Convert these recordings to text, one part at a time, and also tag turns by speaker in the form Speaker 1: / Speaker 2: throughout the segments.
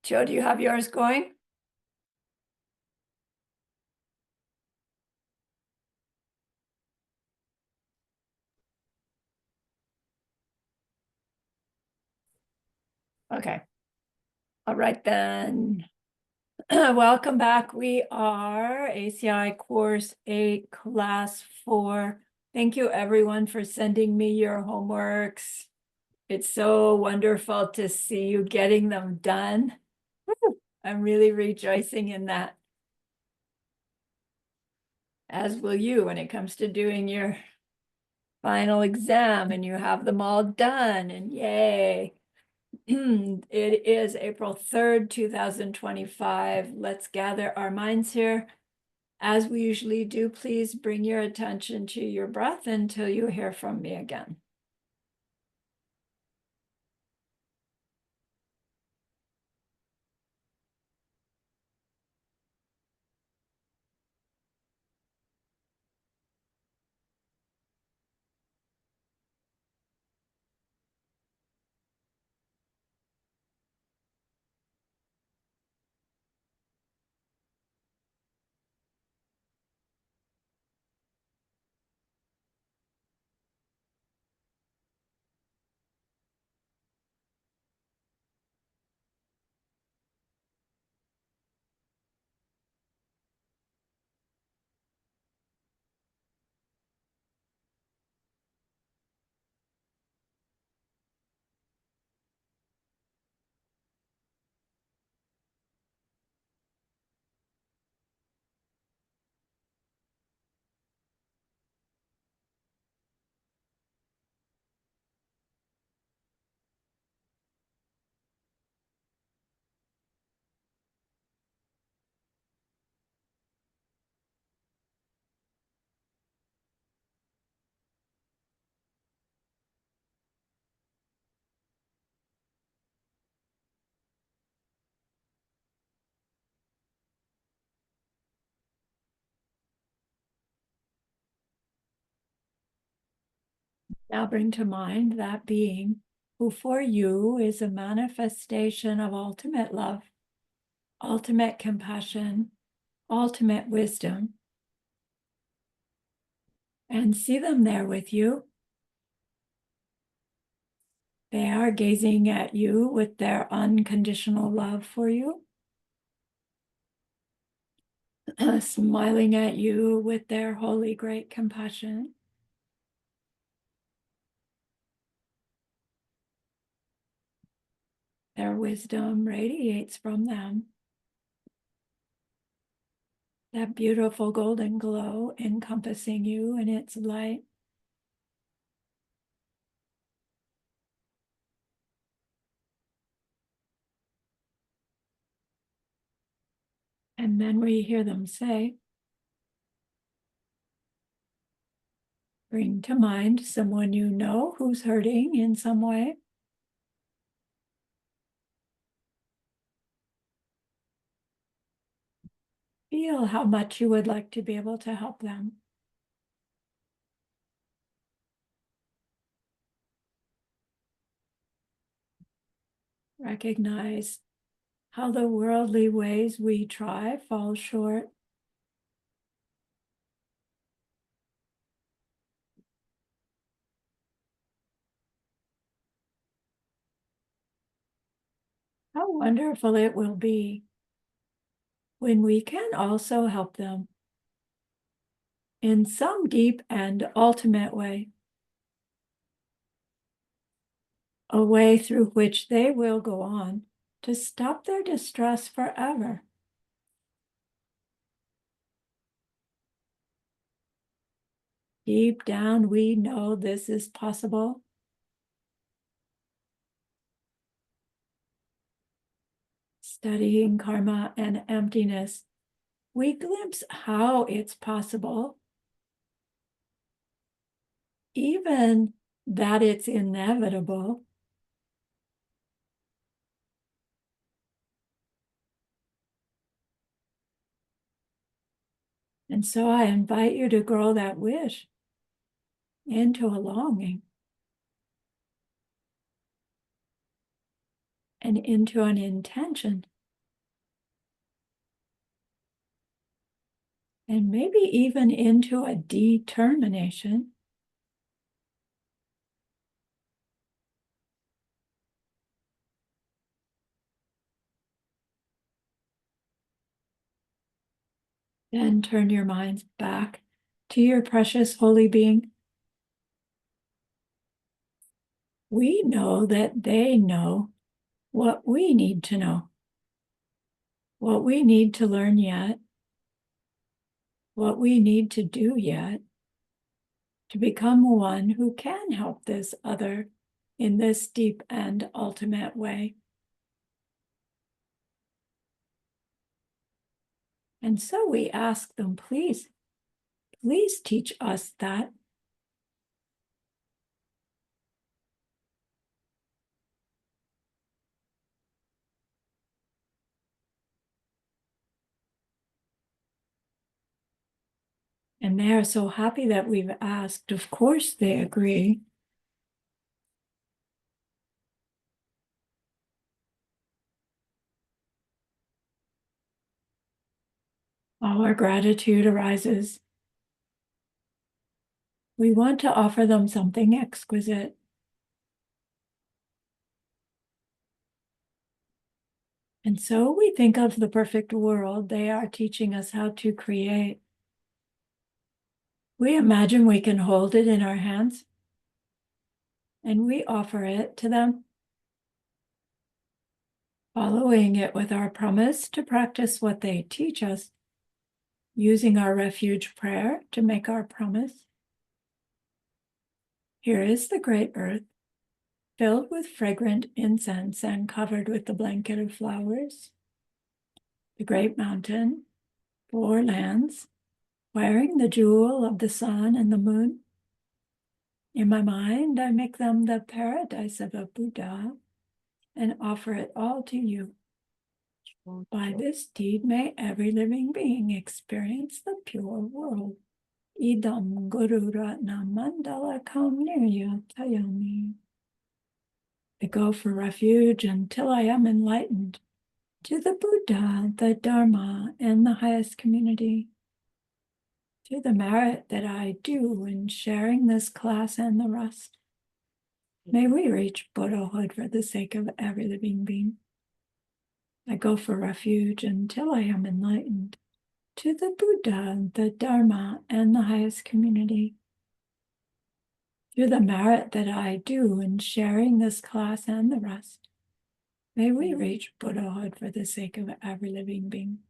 Speaker 1: Joe, do you have yours going? Okay. All right then. Welcome back. We are ACI Course 8, Class 4. Thank you everyone for sending me your homeworks. It's so wonderful to see you getting them done. Woo! I'm really rejoicing in that, as will you when it comes to doing your final exam and you have them all done, and yay. It is April 3rd, 2025. Let's gather our minds here. As we usually do, please bring your attention to your breath until you hear from me again. Now bring to mind that being who for you is a manifestation of ultimate love, ultimate compassion, ultimate wisdom, and see them there with you. They are gazing at you with their unconditional love for you, smiling at you with their holy great compassion. Their wisdom radiates from them. That beautiful golden glow encompassing you in its light. And then we hear them say, bring to mind someone you know who's hurting in some way. Feel how much you would like to be able to help them. Recognize how the worldly ways we try fall short. How wonderful it will be when we can also help them in some deep and ultimate way, a way through which they will go on to stop their distress forever. Deep down, we know this is possible. Studying karma and emptiness, we glimpse how it's possible, even that it's inevitable. And so I invite you to grow that wish into a longing and into an intention and maybe even into a determination. Then turn your minds back to your precious holy being. We know that they know what we need to know, what we need to learn yet, what we need to do yet to become one who can help this other in this deep and ultimate way. And so we ask them, please, please teach us that. And they are so happy that we've asked. Of course, they agree. Our gratitude arises. We want to offer them something exquisite. And so we think of the perfect world they are teaching us how to create. We imagine we can hold it in our hands, and we offer it to them, following it with our promise to practice what they teach us, using our refuge prayer to make our promise. Here is the great earth, filled with fragrant incense and covered with the blanket of flowers. The great mountain, 4 lands, wearing the jewel of the sun and the moon. In my mind, I make them the paradise of a Buddha and offer it all to you. By this deed, may every living being experience the pure world. Idam Guru Ratna Mandala Kaunirya Tayami. I go for refuge until I am enlightened to the Buddha, the Dharma, and the highest community. To the merit that I do in sharing this class and the rest. May we reach Buddhahood for the sake of every living being. I go for refuge until I am enlightened to the Buddha, the Dharma, and the highest community. Through the merit that I do in sharing this class and the rest, may we reach Buddhahood for the sake of every living being.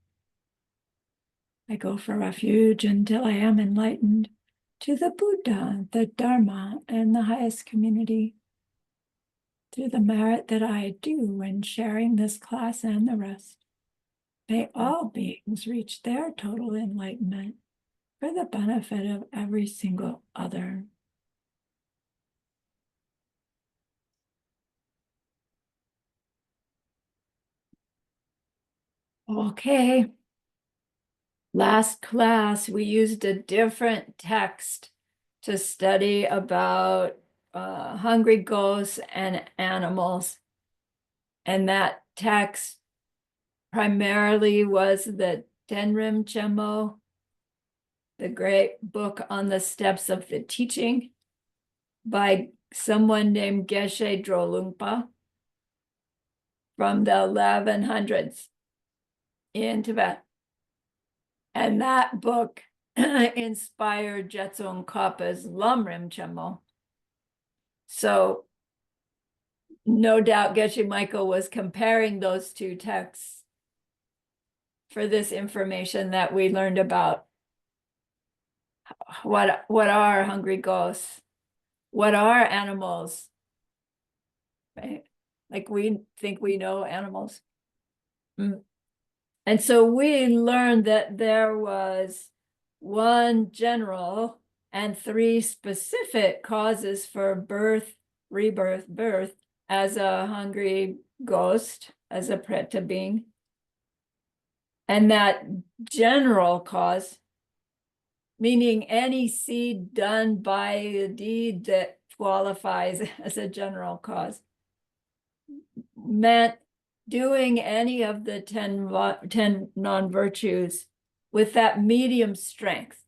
Speaker 1: I go for refuge until I am enlightened to the Buddha, the Dharma, and the highest community. Through the merit that I do in sharing this class and the rest, may all beings reach their total enlightenment for the benefit of every single other. Okay. Last class, we used a different text to study about hungry ghosts and animals. And that text primarily was the Tenrim Chemo, the great book on the steps of the teaching by someone named Geshe Drolungpa from the 1100s in Tibet. And that book inspired Jetsun Kapa's Lamrim Chemo. So no doubt Geshe Michael was comparing those two texts for this information that we learned about what are hungry ghosts, what are animals, right? Like we think we know animals. And so we learned that there was one general and 3 specific causes for birth, rebirth, birth as a hungry ghost, as a preta being. And that general cause, meaning any seed done by a deed that qualifies as a general cause, meant doing any of the 10 non-virtues with that medium strength,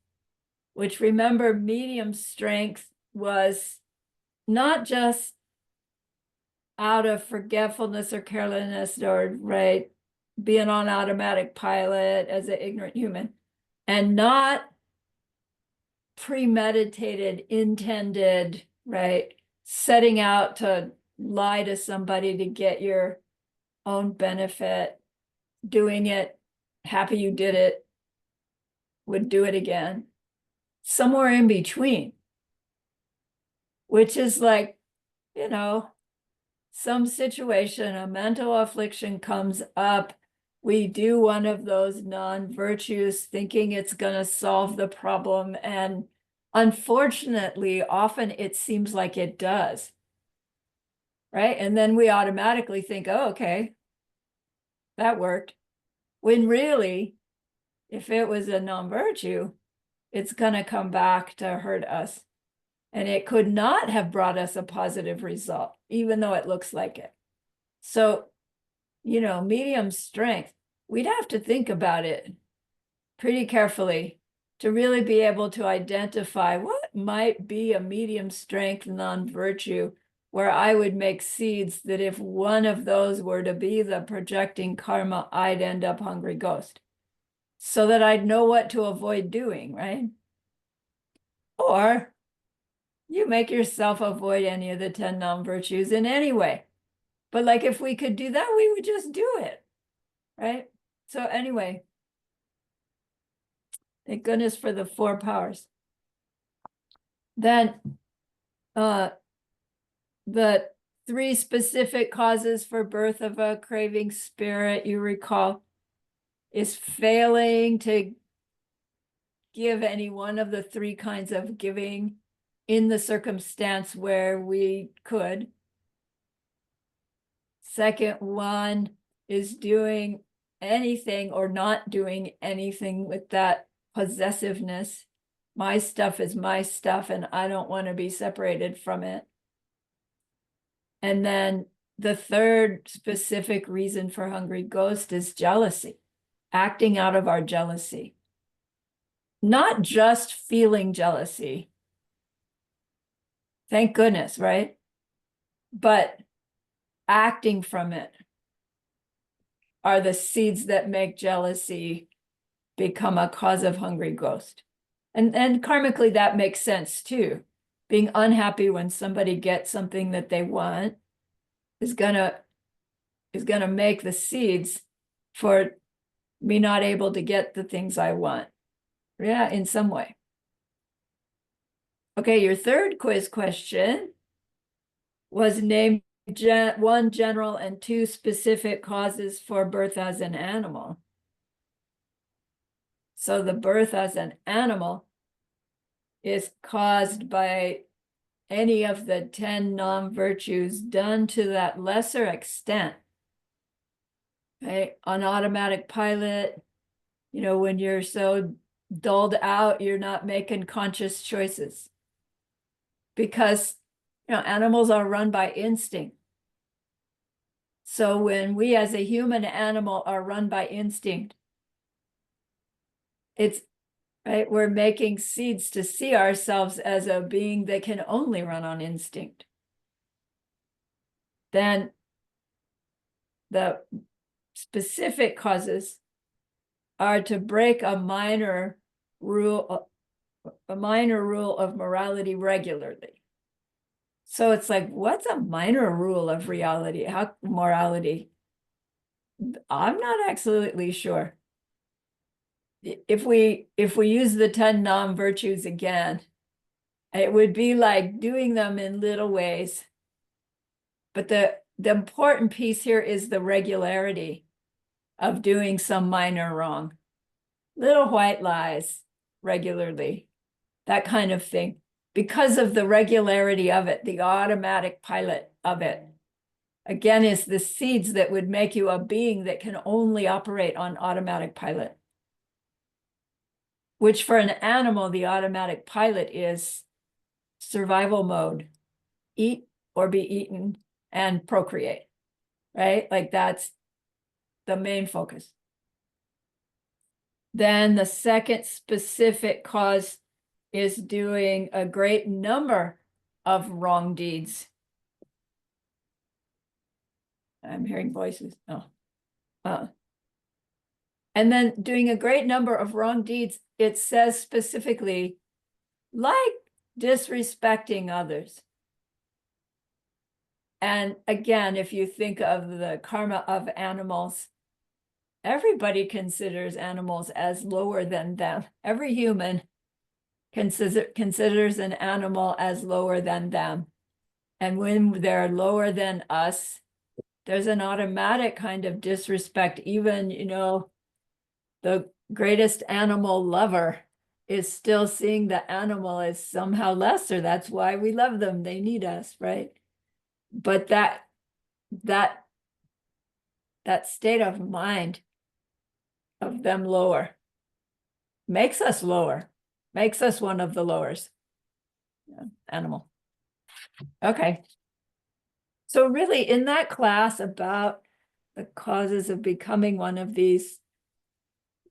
Speaker 1: which, remember, medium strength was not just out of forgetfulness or carelessness or right being on automatic pilot as an ignorant human, and not premeditated, intended, right, setting out to lie to somebody to get your own benefit, doing it, happy you did it, would do it again. Somewhere in between, which is like, you know, some situation, a mental affliction comes up, we do one of those non-virtues thinking it's going to solve the problem. And unfortunately, often it seems like it does. Right. And then we automatically think, oh, okay, that worked. When really, if it was a non-virtue, it's going to come back to hurt us. And it could not have brought us a positive result, even though it looks like it. So, you know, medium strength, we'd have to think about it pretty carefully to really be able to identify what might be a medium strength non-virtue, where I would make seeds that if one of those were to be the projecting karma, I'd end up hungry ghost, so that I'd know what to avoid doing, right? Or you make yourself avoid any of the 10 non-virtues in any way. But like, if we could do that, we would just do it, right? So anyway, thank goodness for the 4 powers. Then the 3 specific causes for birth of a craving spirit, you recall, is failing to give any one of the 3 kinds of giving in the circumstance where we could. Second one is doing anything or not doing anything with that possessiveness. My stuff is my stuff, and I don't want to be separated from it. And then the third specific reason for hungry ghost is jealousy, acting out of our jealousy. Not just feeling jealousy. Thank goodness, right? But acting from it are the seeds that make jealousy become a cause of hungry ghost. And karmically, that makes sense too. Being unhappy when somebody gets something that they want is gonna make the seeds for me not able to get the things I want. Yeah, in some way. Okay, your third quiz question was name 1 general and 2 specific causes for birth as an animal. So the birth as an animal is caused by any of the 10 non-virtues done to that lesser extent. Right? On automatic pilot, you know, when you're so dulled out, you're not making conscious choices. Because, you know, animals are run by instinct. So when we as a human animal are run by instinct, it's right, we're making seeds to see ourselves as a being that can only run on instinct. Then the specific causes are to break a minor rule of morality regularly. So it's like, what's a minor rule of reality? How morality? I'm not absolutely sure. If we use the 10 non-virtues again, it would be like doing them in little ways. But the important piece here is the regularity of doing some minor wrong. Little white lies regularly, that kind of thing. Because of the regularity of it, the automatic pilot of it, again, is the seeds that would make you a being that can only operate on automatic pilot. Which for an animal, the automatic pilot is survival mode, eat or be eaten and procreate, right? Like that's the main focus. Then the second specific cause is doing a great number of wrong deeds. I'm hearing voices. Oh. And then doing a great number of wrong deeds, it says specifically, like disrespecting others. And again, if you think of the karma of animals, everybody considers animals as lower than them. Every human considers an animal as lower than them. And when they're lower than us, there's an automatic kind of disrespect. Even, you know, the greatest animal lover is still seeing the animal as somehow lesser. That's why we love them. They need us, right? But that state of mind of them lower makes us lower, makes us one of the lowers. Yeah, animal. Okay. So really in that class about the causes of becoming one of these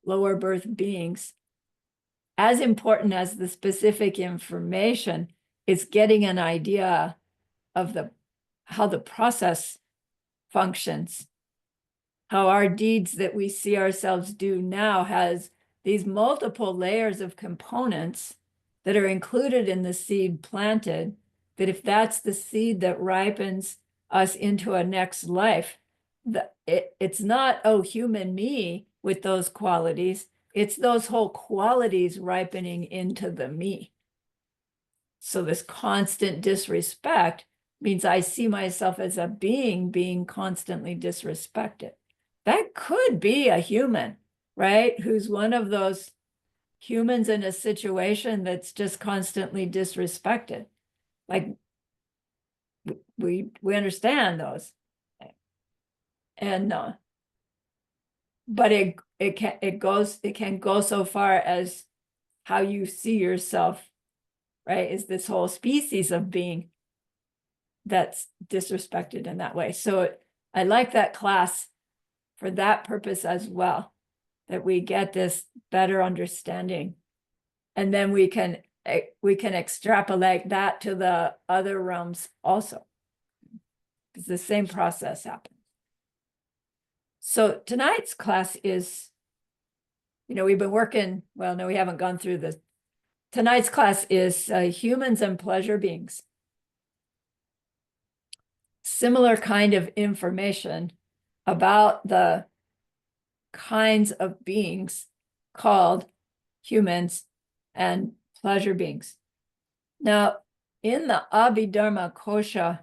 Speaker 1: lower birth beings, as important as the specific information is getting an idea of how the process functions, how our deeds that we see ourselves do now has these multiple layers of components that are included in the seed planted, that if that's the seed that ripens us into a next life, it's not, oh, human me with those qualities. It's those whole qualities ripening into the me. So this constant disrespect means I see myself as a being constantly disrespected. That could be a human, right? Who's one of those humans in a situation that's just constantly disrespected. Like we understand those. And but it can go so far as how you see yourself, right? Is this whole species of being that's disrespected in that way. So I like that class for that purpose as well, that we get this better understanding. And then we can extrapolate that to the other realms also, because the same process happens. So tonight's class is, you know, we've been working, well, no, we haven't gone through this. Tonight's class is humans and pleasure beings. Similar kind of information about the kinds of beings called humans and pleasure beings. Now, in the Abhidharma Kosha,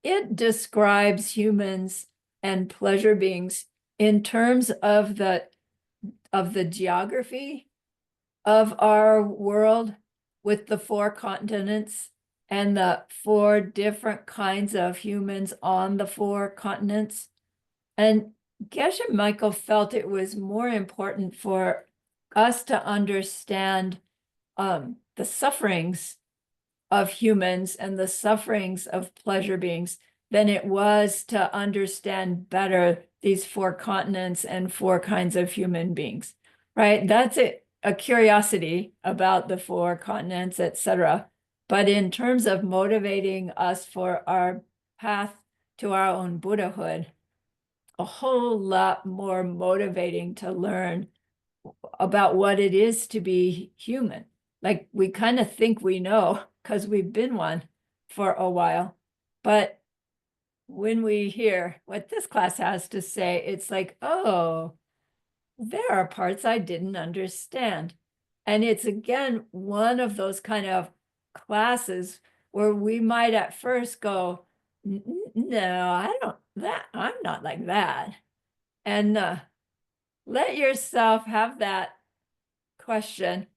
Speaker 1: it describes humans and pleasure beings in terms of the geography of our world with the 4 continents and the 4 different kinds of humans on the 4 continents. And Geshe Michael felt it was more important for us to understand the sufferings of humans and the sufferings of pleasure beings than it was to understand better these 4 continents and 4 kinds of human beings, right? That's a curiosity about the 4 continents, etc. But in terms of motivating us for our path to our own Buddhahood, a whole lot more motivating to learn about what it is to be human. Like we kind of think we know because we've been one for a while. But when we hear what this class has to say, it's like, oh, there are parts I didn't understand. And it's again, one of those kind of classes where we might at first go, no, I'm not like that. And let yourself have that question.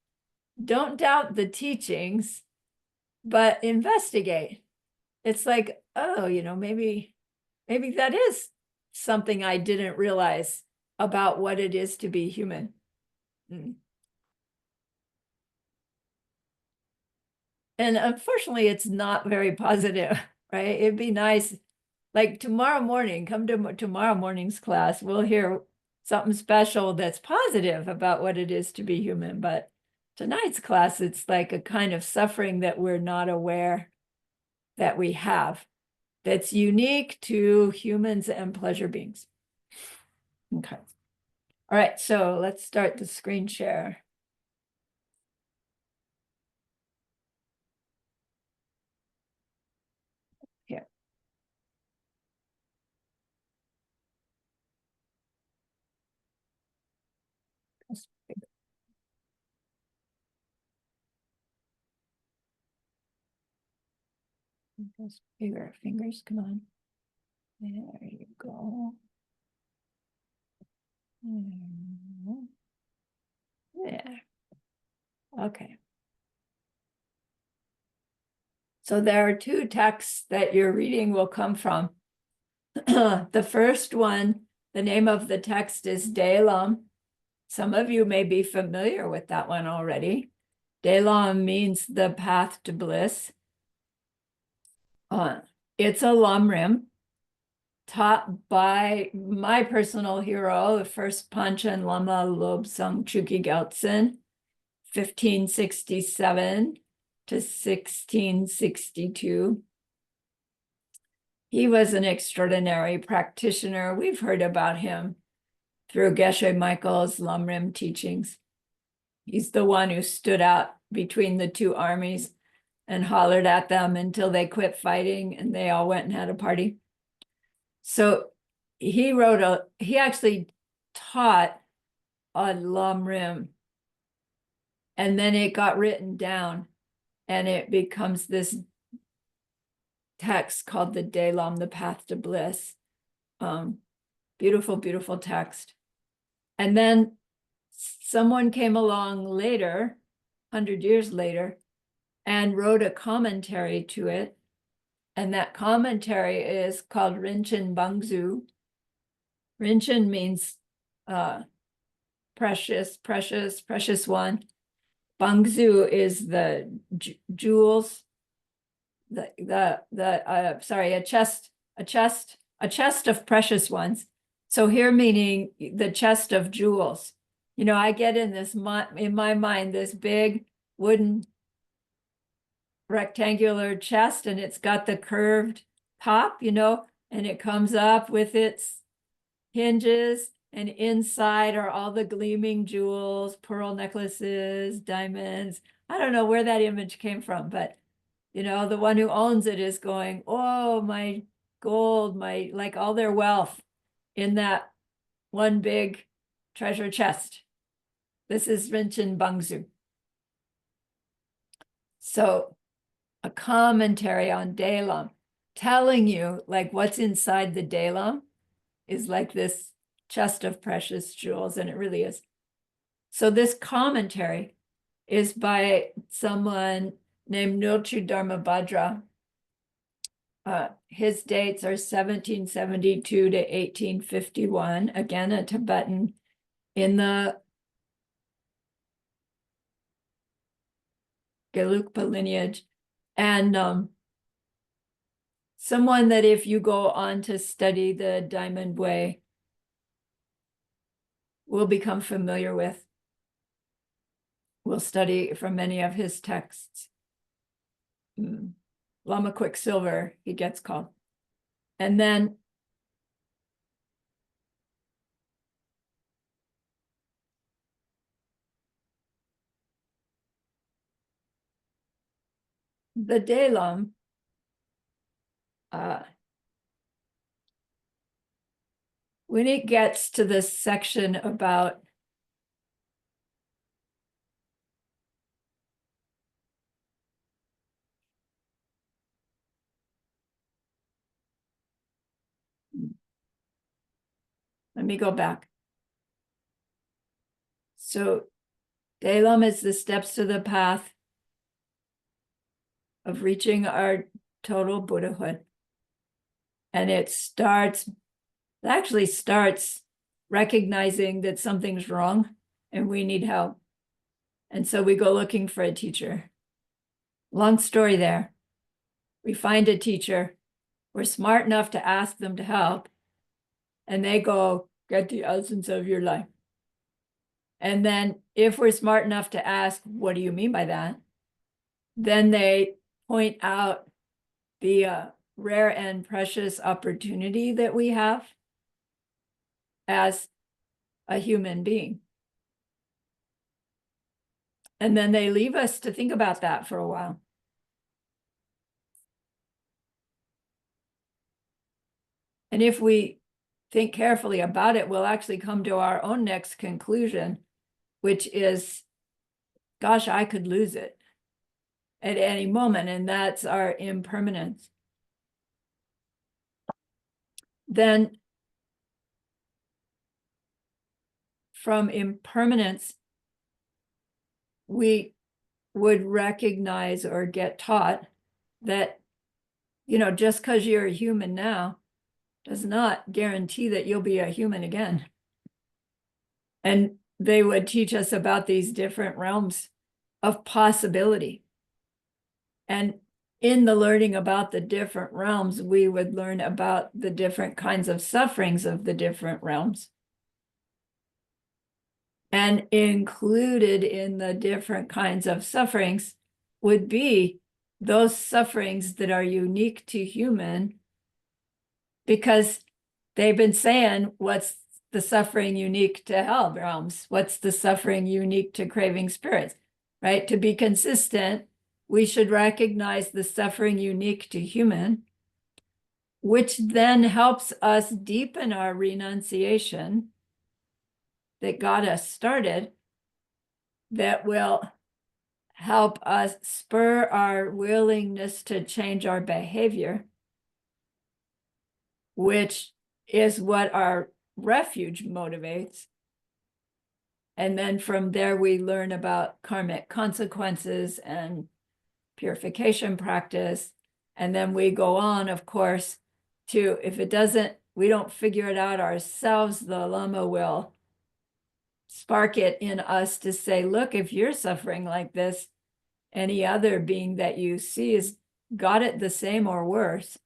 Speaker 1: Don't doubt the teachings, but investigate. It's like, oh, you know, maybe that is something I didn't realize about what it is to be human. And unfortunately, it's not very positive, right? It'd be nice, like tomorrow morning, come to tomorrow morning's class, we'll hear something special that's positive about what it is to be human. But tonight's class, it's like a kind of suffering that we're not aware that we have, that's unique to humans and pleasure beings. Okay. All right, so let's start the screen share. Here. Just bigger fingers, come on. There you go. There. Okay. So there are two texts that your reading will come from. The first one, the name of the text is Delam. Some of you may be familiar with that one already. Delam means the path to bliss. It's a lamrim taught by my personal hero, the first Panchen Lama Lobsang Chuki Gyaltsen, 1567 to 1662. He was an extraordinary practitioner. We've heard about him through Geshe Michael's Lamrim teachings. He's the one who stood out between the two armies and hollered at them until they quit fighting and they all went and had a party. So he actually taught on Lamrim, and then it got written down and it becomes this text called the Delam, the Path to Bliss. Beautiful, beautiful text. And then someone came along later, 100 years later, and wrote a commentary to it. And that commentary is called Rinchen Bangzu. Rinchen means precious, precious, precious one. Bangzu is the jewels, sorry, a chest of precious ones. So here meaning the chest of jewels. You know, I get in my mind, this big wooden rectangular chest, and it's got the curved top, you know, and it comes up with its hinges, and inside are all the gleaming jewels, pearl necklaces, diamonds. I don't know where that image came from, but you know, the one who owns it is going, oh, my gold, like all their wealth in that one big treasure chest. This is Rinchen Bangzu. So a commentary on Delam, telling you like what's inside the Delam is like this chest of precious jewels, and it really is. So this commentary is by someone named Nilchu Dharmabhadra. His dates are 1772 to 1851, again, a Tibetan in the Gelugpa lineage. And someone that if you go on to study the Diamond Way, will become familiar with. We'll study from many of his texts. Lama Quicksilver, he gets called. And then the Delam, when it gets to this section about let me go back. So Delam is the steps to the path of reaching our total Buddhahood. And it actually starts recognizing that something's wrong and we need help. And so we go looking for a teacher. Long story there. We find a teacher. We're smart enough to ask them to help. And they go, get the essence of your life. And then if we're smart enough to ask, what do you mean by that? Then they point out the rare and precious opportunity that we have as a human being. And then they leave us to think about that for a while. And if we think carefully about it, we'll actually come to our own next conclusion, which is, gosh, I could lose it at any moment, and that's our impermanence. Then from impermanence, we would recognize or get taught that, just because you're a human now does not guarantee that you'll be a human again. And they would teach us about these different realms of possibility. And in the learning about the different realms, we would learn about the different kinds of sufferings of the different realms. And included in the different kinds of sufferings would be those sufferings that are unique to human, because they've been saying, what's the suffering unique to hell realms? What's the suffering unique to craving spirits, right? To be consistent, we should recognize the suffering unique to human, which then helps us deepen our renunciation that got us started, that will help us spur our willingness to change our behavior, which is what our refuge motivates. And then from there, we learn about karmic consequences and purification practice. And then we go on, of course, to, if we don't figure it out ourselves, the Lama will spark it in us to say, look, if you're suffering like this, any other being that you see has got it the same or worse.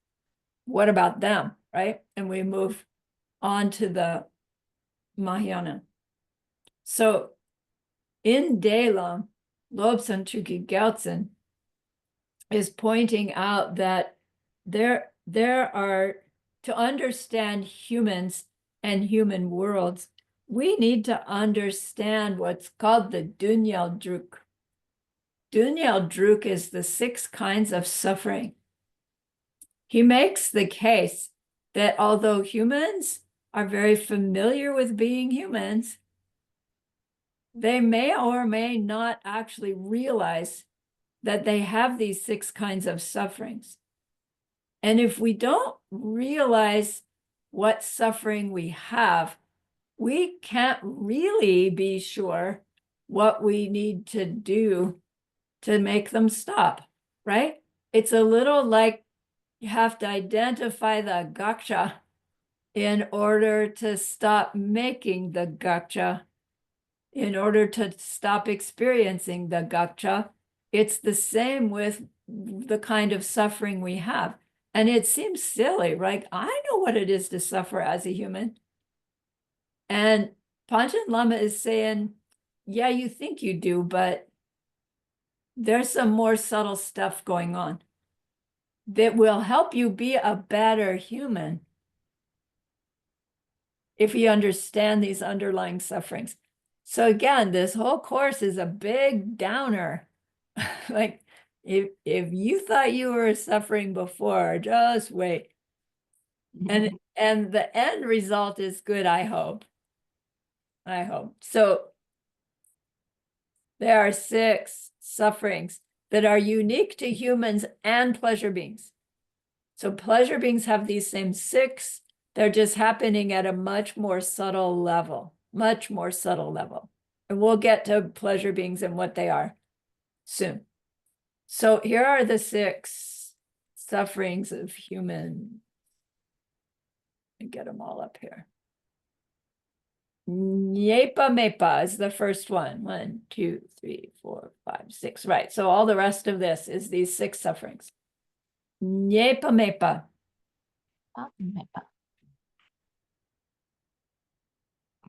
Speaker 1: What about them, right? And we move on to the Mahayana. So in Dalam, Lobsang Chuki Gyaltsen is pointing out that there are, to understand humans and human worlds, we need to understand what's called the Dunyal Druk. Dunyal Druk is the 6 kinds of suffering. He makes the case that although humans are very familiar with being humans, they may or may not actually realize that they have these 6 kinds of sufferings. And if we don't realize what suffering we have, we can't really be sure what we need to do to make them stop, right? It's a little like you have to identify the gaksha in order to stop making the gaksha, in order to stop experiencing the gaksha. It's the same with the kind of suffering we have. And it seems silly, right? I know what it is to suffer as a human. And Panchen Lama is saying, yeah, you think you do, but there's some more subtle stuff going on that will help you be a better human if you understand these underlying sufferings. So again, this whole course is a big downer. Like, if you thought you were suffering before, just wait. And the end result is good, I hope. I hope. So there are 6 sufferings that are unique to humans and pleasure beings. So pleasure beings have these same 6. They're just happening at a much more subtle level, much more subtle level. And we'll get to pleasure beings and what they are soon. So here are the 6 sufferings of human. Let me get them all up here. Nyepa mepa is the first one. 1, 2, 3, 4, 5, 6. Right. So all the rest of this is these 6 sufferings. Nyepa mepa.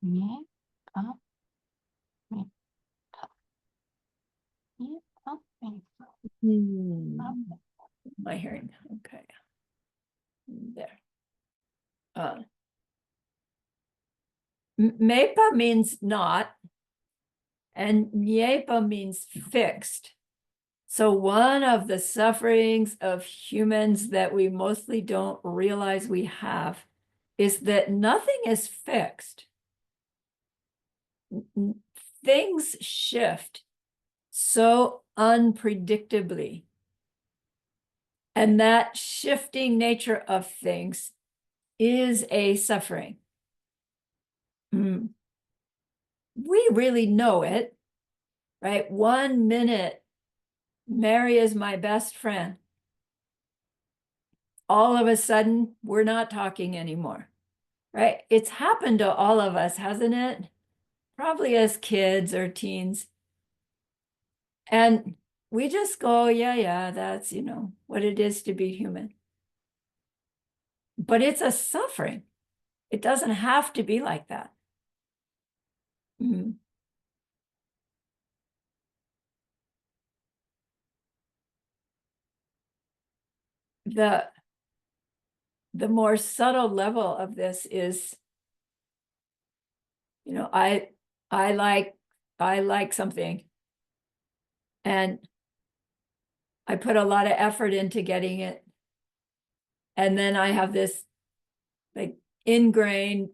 Speaker 2: Me up, me up, me up, me up.
Speaker 1: My hearing, okay. There. Mepa means not, and Nyepa means fixed. So one of the sufferings of humans that we mostly don't realize we have is that nothing is fixed. Things shift so unpredictably. And that shifting nature of things is a suffering. We really know it, right? 1 minute, Mary is my best friend. All of a sudden, we're not talking anymore, right? It's happened to all of us, hasn't it? Probably as kids or teens. And we just go, yeah, that's, what it is to be human. But it's a suffering. It doesn't have to be like that. The more subtle level of this is, I like something, and I put a lot of effort into getting it. And then I have this like ingrained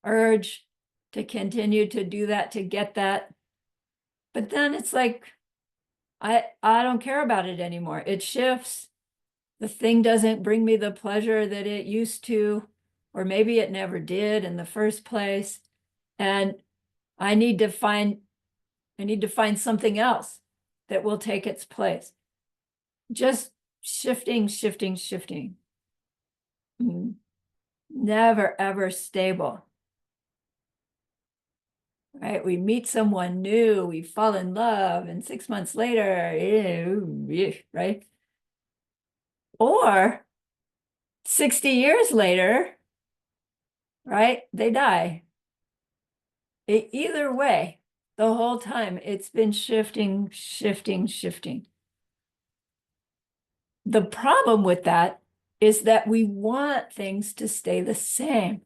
Speaker 1: urge to continue to do that, to get that. But then it's like, I don't care about it anymore. It shifts. The thing doesn't bring me the pleasure that it used to, or maybe it never did in the first place. And I need to find something else that will take its place. Just shifting. Never, ever stable. Right? We meet someone new, we fall in love, and 6 months later, right? Or 60 years later, right? They die. Either way, the whole time it's been shifting. The problem with that is that we want things to stay the same.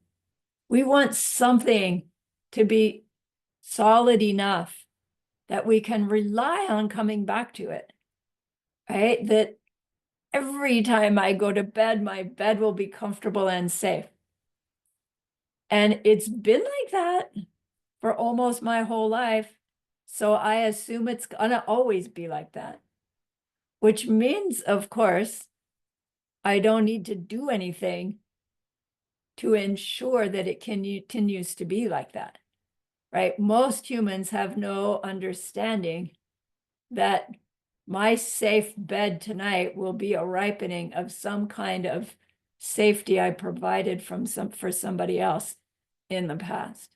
Speaker 1: We want something to be solid enough that we can rely on coming back to it, right? That every time I go to bed, my bed will be comfortable and safe. And it's been like that for almost my whole life. So I assume it's gonna always be like that, which means, of course, I don't need to do anything to ensure that it continues to be like that, right? Most humans have no understanding that my safe bed tonight will be a ripening of some kind of safety I provided for somebody else in the past.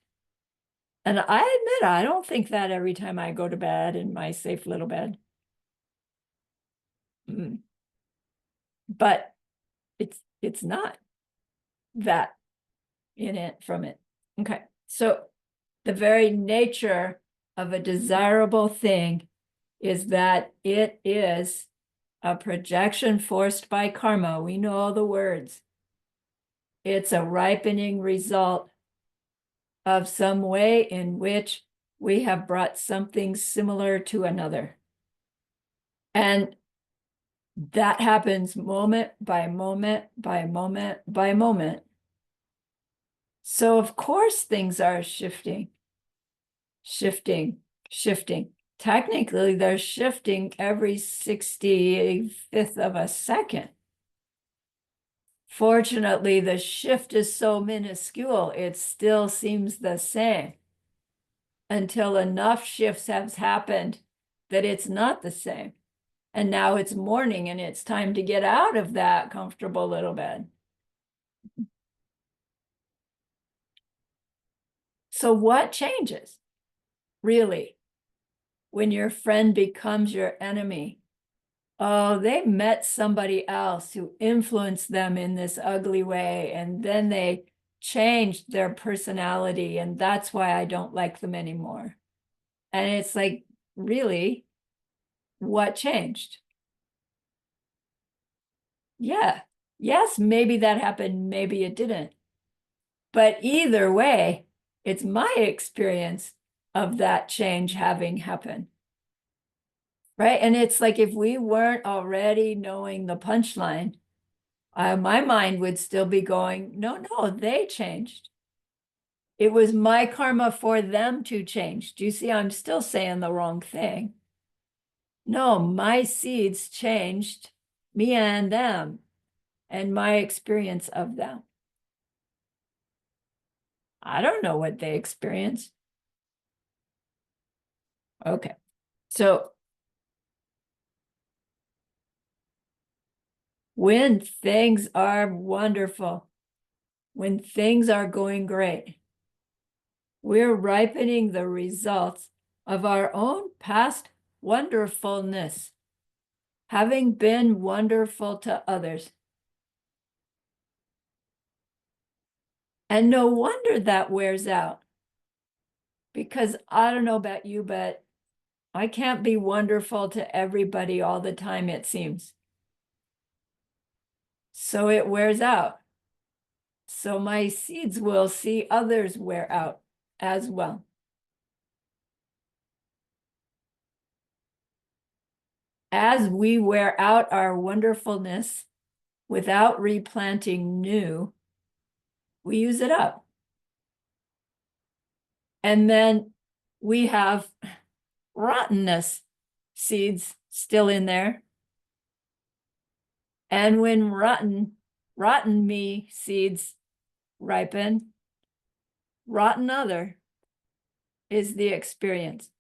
Speaker 1: And I admit, I don't think that every time I go to bed in my safe little bed. But it's not that in it from it. Okay, so the very nature of a desirable thing is that it is a projection forced by karma. We know all the words. It's a ripening result of some way in which we have brought something similar to another. And that happens moment by moment by moment by moment. So of course things are shifting. Technically, they're shifting every 65th of a second. Fortunately, the shift is so minuscule, it still seems the same until enough shifts have happened that it's not the same. And now it's morning and it's time to get out of that comfortable little bed. So what changes, really, when your friend becomes your enemy? Oh, they met somebody else who influenced them in this ugly way, and then they changed their personality, and that's why I don't like them anymore. And it's like, really, what changed? Yeah. Yes, maybe that happened, maybe it didn't. But either way, it's my experience of that change having happened. Right. And it's like if we weren't already knowing the punchline, my mind would still be going, no, no, they changed. It was my karma for them to change. Do you see? I'm still saying the wrong thing. No, my seeds changed me and them and my experience of them. I don't know what they experienced. Okay. So when things are wonderful, when things are going great, we're ripening the results of our own past wonderfulness, having been wonderful to others. And no wonder that wears out. Because I don't know about you, but I can't be wonderful to everybody all the time, it seems. So it wears out. So my seeds will see others wear out as well. As we wear out our wonderfulness without replanting new, we use it up. And then we have rottenness seeds still in there. And when rotten me seeds ripen, rotten other is the experience.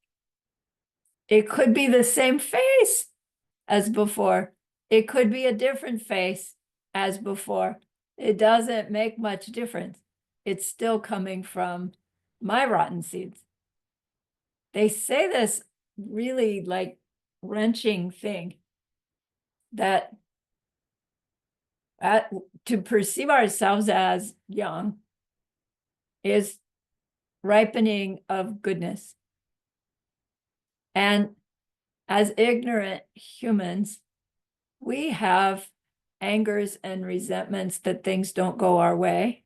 Speaker 1: It could be the same face as before. It could be a different face as before. It doesn't make much difference. It's still coming from my rotten seeds. They say this really like wrenching thing that to perceive ourselves as young is ripening of goodness. And as ignorant humans, we have angers and resentments that things don't go our way,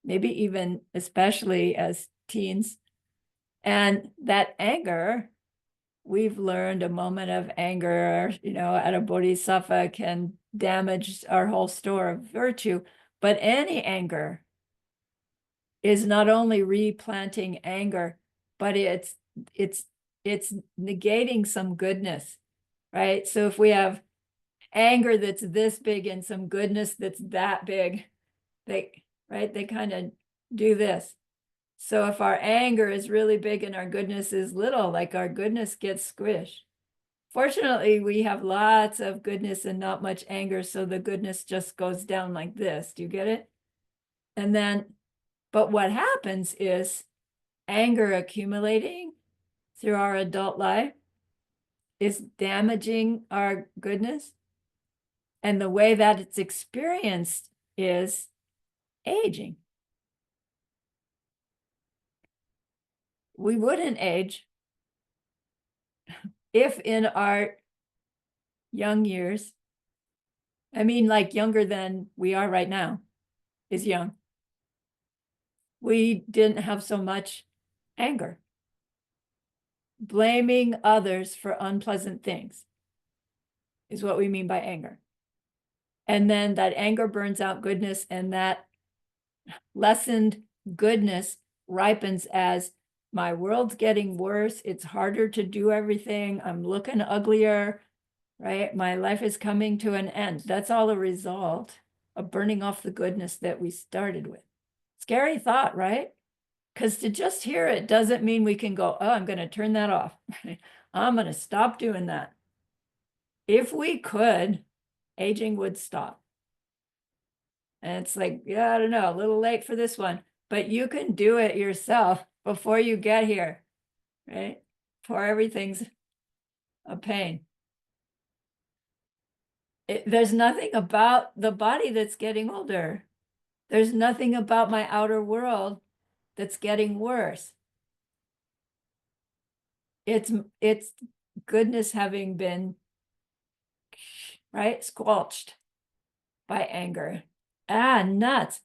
Speaker 1: maybe even especially as teens. And that anger, we've learned a moment of anger, at a bodhisattva can damage our whole store of virtue. But any anger is not only replanting anger, but it's negating some goodness, right? So if we have anger that's this big and some goodness that's that big, they kind of do this. So if our anger is really big and our goodness is little, like our goodness gets squished. Fortunately, we have lots of goodness and not much anger, so the goodness just goes down like this. Do you get it? And then, but what happens is anger accumulating through our adult life is damaging our goodness. And the way that it's experienced is aging. We wouldn't age if in our young years, I mean, like younger than we are right now, is young, we didn't have so much anger. Blaming others for unpleasant things is what we mean by anger. And then that anger burns out goodness, and that lessened goodness ripens as my world's getting worse. It's harder to do everything. I'm looking uglier, right? My life is coming to an end. That's all a result of burning off the goodness that we started with. Scary thought, right? Because to just hear it doesn't mean we can go, oh, I'm going to turn that off. I'm going to stop doing that. If we could, aging would stop. And it's like, yeah, I don't know, a little late for this one, but you can do it yourself before you get here, right? Before everything's a pain. There's nothing about the body that's getting older. There's nothing about my outer world that's getting worse. It's goodness having been, right, squelched by anger. Nuts.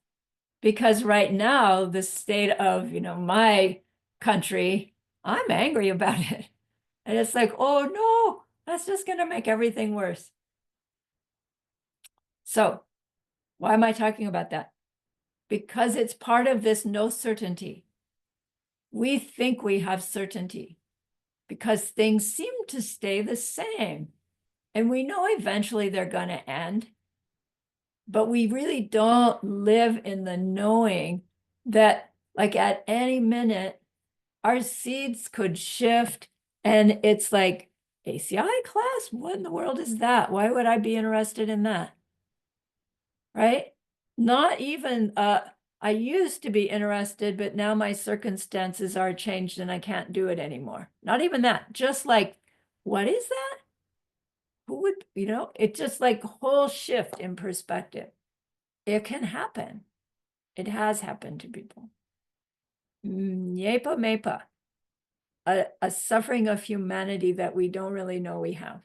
Speaker 1: Because right now, the state of, my country, I'm angry about it. And it's like, oh no, that's just going to make everything worse. So why am I talking about that? Because it's part of this no certainty. We think we have certainty because things seem to stay the same. And we know eventually they're going to end. But we really don't live in the knowing that, like, at any minute, our seeds could shift. And it's like, ACI class? What in the world is that? Why would I be interested in that? Right? Not even, I used to be interested, but now my circumstances are changed and I can't do it anymore. Not even that. Just like, what is that? Who would, it just like whole shift in perspective. It can happen. It has happened to people. Yepa mepa, a suffering of humanity that we don't really know we have.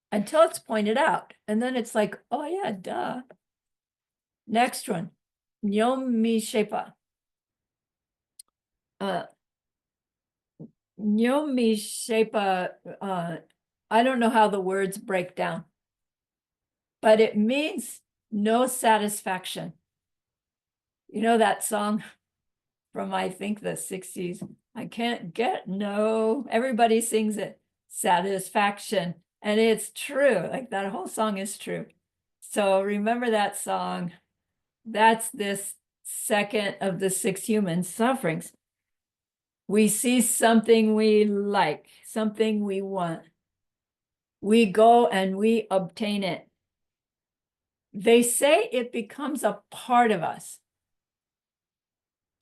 Speaker 1: Until it's pointed out. And then it's like, oh yeah, duh. Next one, Nyomi Shepa. Nyomi Shepa, I don't know how the words break down, but it means no satisfaction. You know that song from, I think, the 60s? I can't get no, everybody sings it, satisfaction. And it's true, like that whole song is true. So remember that song. That's this second of the 6 human sufferings. We see something we like, something we want. We go and we obtain it. They say it becomes a part of us.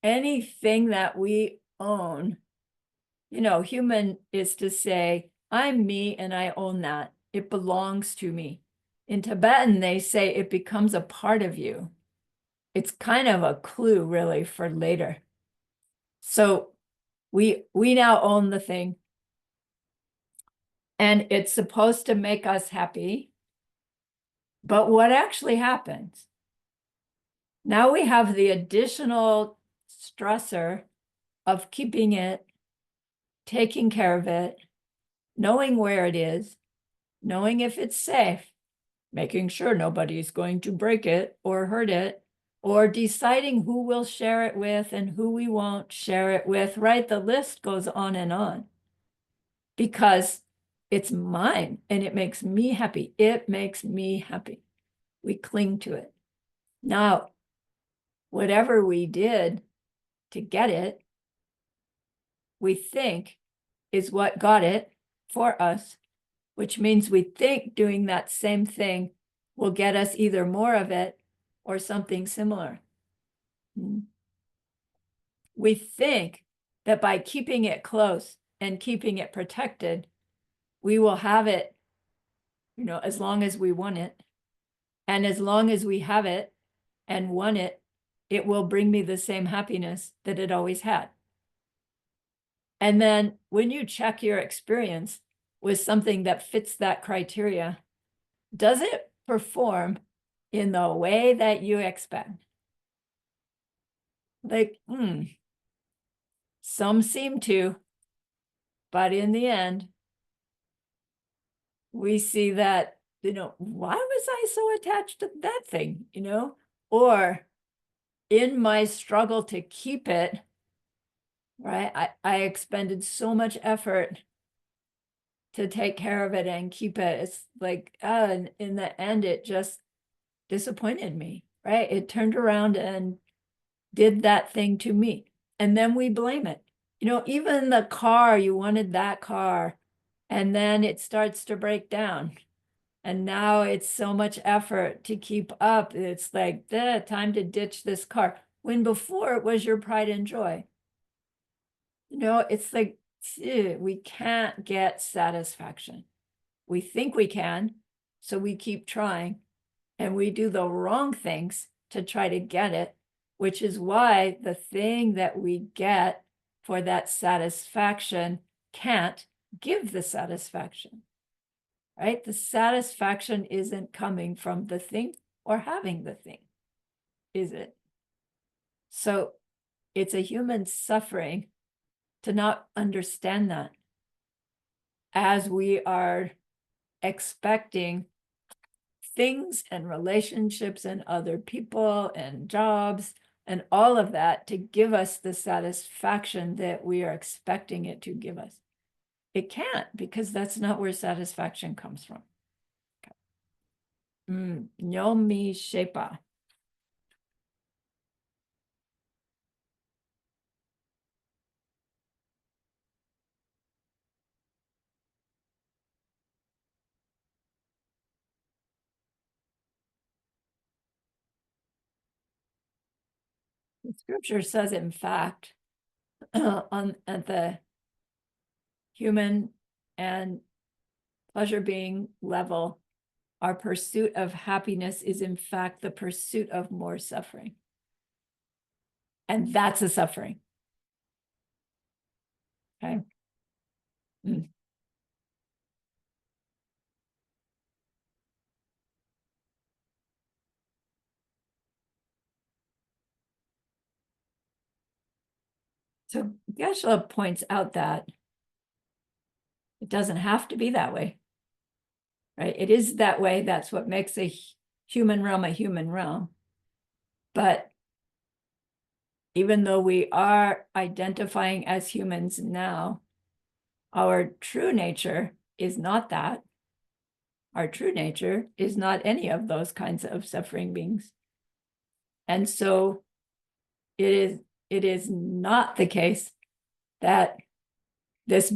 Speaker 1: Anything that we own, human is to say, I'm me and I own that. It belongs to me. In Tibetan, they say it becomes a part of you. It's kind of a clue, really, for later. So we now own the thing. And it's supposed to make us happy. But what actually happens? Now we have the additional stressor of keeping it, taking care of it, knowing where it is, knowing if it's safe, making sure nobody's going to break it or hurt it, or deciding who we'll share it with and who we won't share it with, right? The list goes on and on because it's mine and it makes me happy. It makes me happy. We cling to it. Now, whatever we did to get it, we think is what got it for us, which means we think doing that same thing will get us either more of it or something similar. We think that by keeping it close and keeping it protected, we will have it, as long as we want it. And as long as we have it and want it, it will bring me the same happiness that it always had. And then when you check your experience with something that fits that criteria, does it perform in the way that you expect? Like, some seem to, but in the end, we see that, why was I so attached to that thing, Or in my struggle to keep it, right, I expended so much effort to take care of it and keep it. It's like, in the end, it just disappointed me, right? It turned around and did that thing to me. And then we blame it. Even the car, you wanted that car, and then it starts to break down. And now it's so much effort to keep up. It's like, time to ditch this car. When before it was your pride and joy. It's like, we can't get satisfaction. We think we can, so we keep trying. and we do the wrong things to try to get it, which is why the thing that we get for that satisfaction can't give the satisfaction, right? The satisfaction isn't coming from the thing or having the thing, is it? So it's a human suffering to not understand that as we are expecting things and relationships and other people and jobs and all of that to give us the satisfaction that we are expecting it to give us. It can't, because that's not where satisfaction comes from. Nyomi Shepa. The scripture says, in fact, at the human and pleasure being level, our pursuit of happiness is in fact the pursuit of more suffering. And that's a suffering. Okay. So Geshe points out that it doesn't have to be that way, right? It is that way. That's what makes a human realm. But even though we are identifying as humans now, our true nature is not that. Our true nature is not any of those kinds of suffering beings. And so it is not the case that this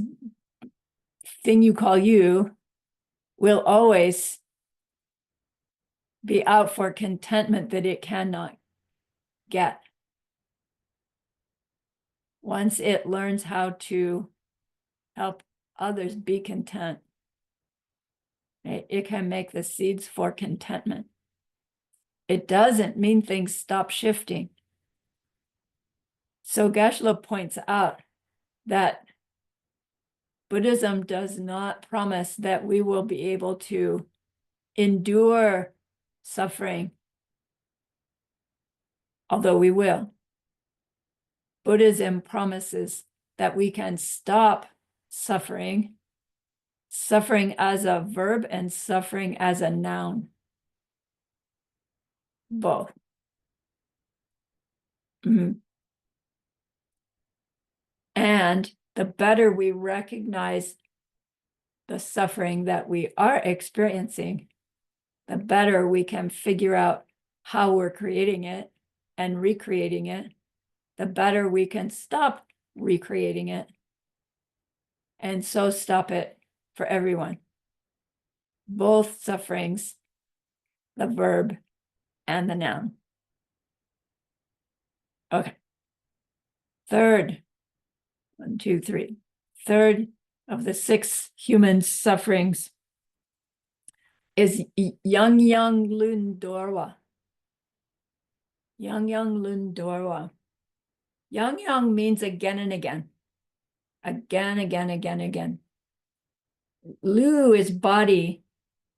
Speaker 1: thing you call you will always be out for contentment that it cannot get. Once it learns how to help others be content, it can make the seeds for contentment. It doesn't mean things stop shifting. So Geshe points out that Buddhism does not promise that we will be able to endure suffering, although we will. Buddhism promises that we can stop suffering, suffering as a verb and suffering as a noun. Both. And the better we recognize the suffering that we are experiencing, the better we can figure out how we're creating it and recreating it, the better we can stop recreating it. And so stop it for everyone. Both sufferings, the verb and the noun. Okay. Third, 1, 2, 3. Third of the 6 human sufferings is Yang Lun Dorwa. Yang Lun Dorwa. Yang means again and again. Again. Lu is body,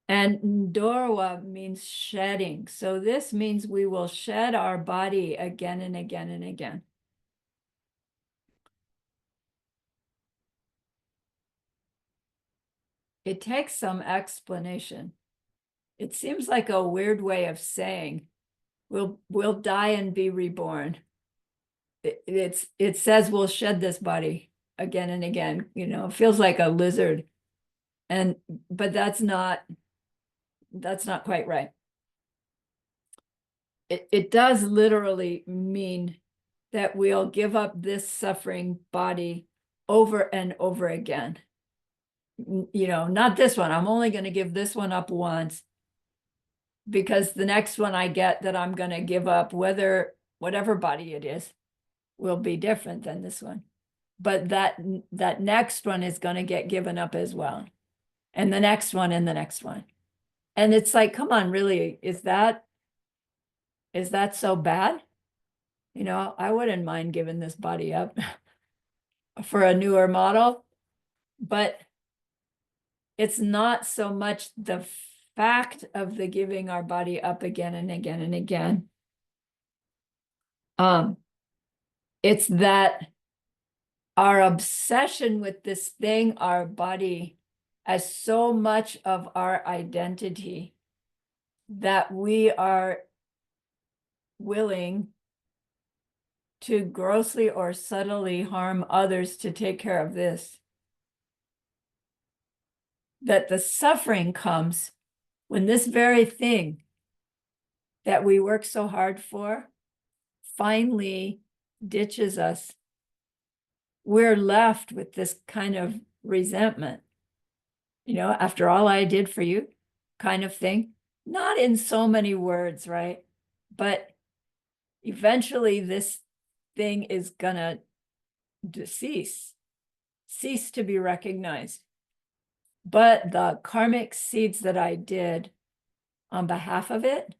Speaker 1: and Dorwa means shedding. So this means we will shed our body again and again and again. It takes some explanation. It seems like a weird way of saying we'll die and be reborn. It says we'll shed this body again and again. It feels like a lizard, but that's not quite right. It does literally mean that we'll give up this suffering body over and over again. Not this one. I'm only going to give this one up once, because the next one I get that I'm going to give up, whatever body it is, will be different than this one. But that next one is going to get given up as well. And the next one and the next one. And it's like, come on, really, is that so bad? You know, I wouldn't mind giving this body up for a newer model, but it's not so much the fact of the giving our body up again and again and again. It's that our obsession with this thing, our body, as so much of our identity that we are willing to grossly or subtly harm others to take care of this. That the suffering comes when this very thing that we work so hard for finally ditches us. We're left with this kind of resentment, you know, after all I did for you kind of thing. Not in so many words, right? But eventually this thing is gonna cease to be recognized. But the karmic seeds that I did on behalf of it,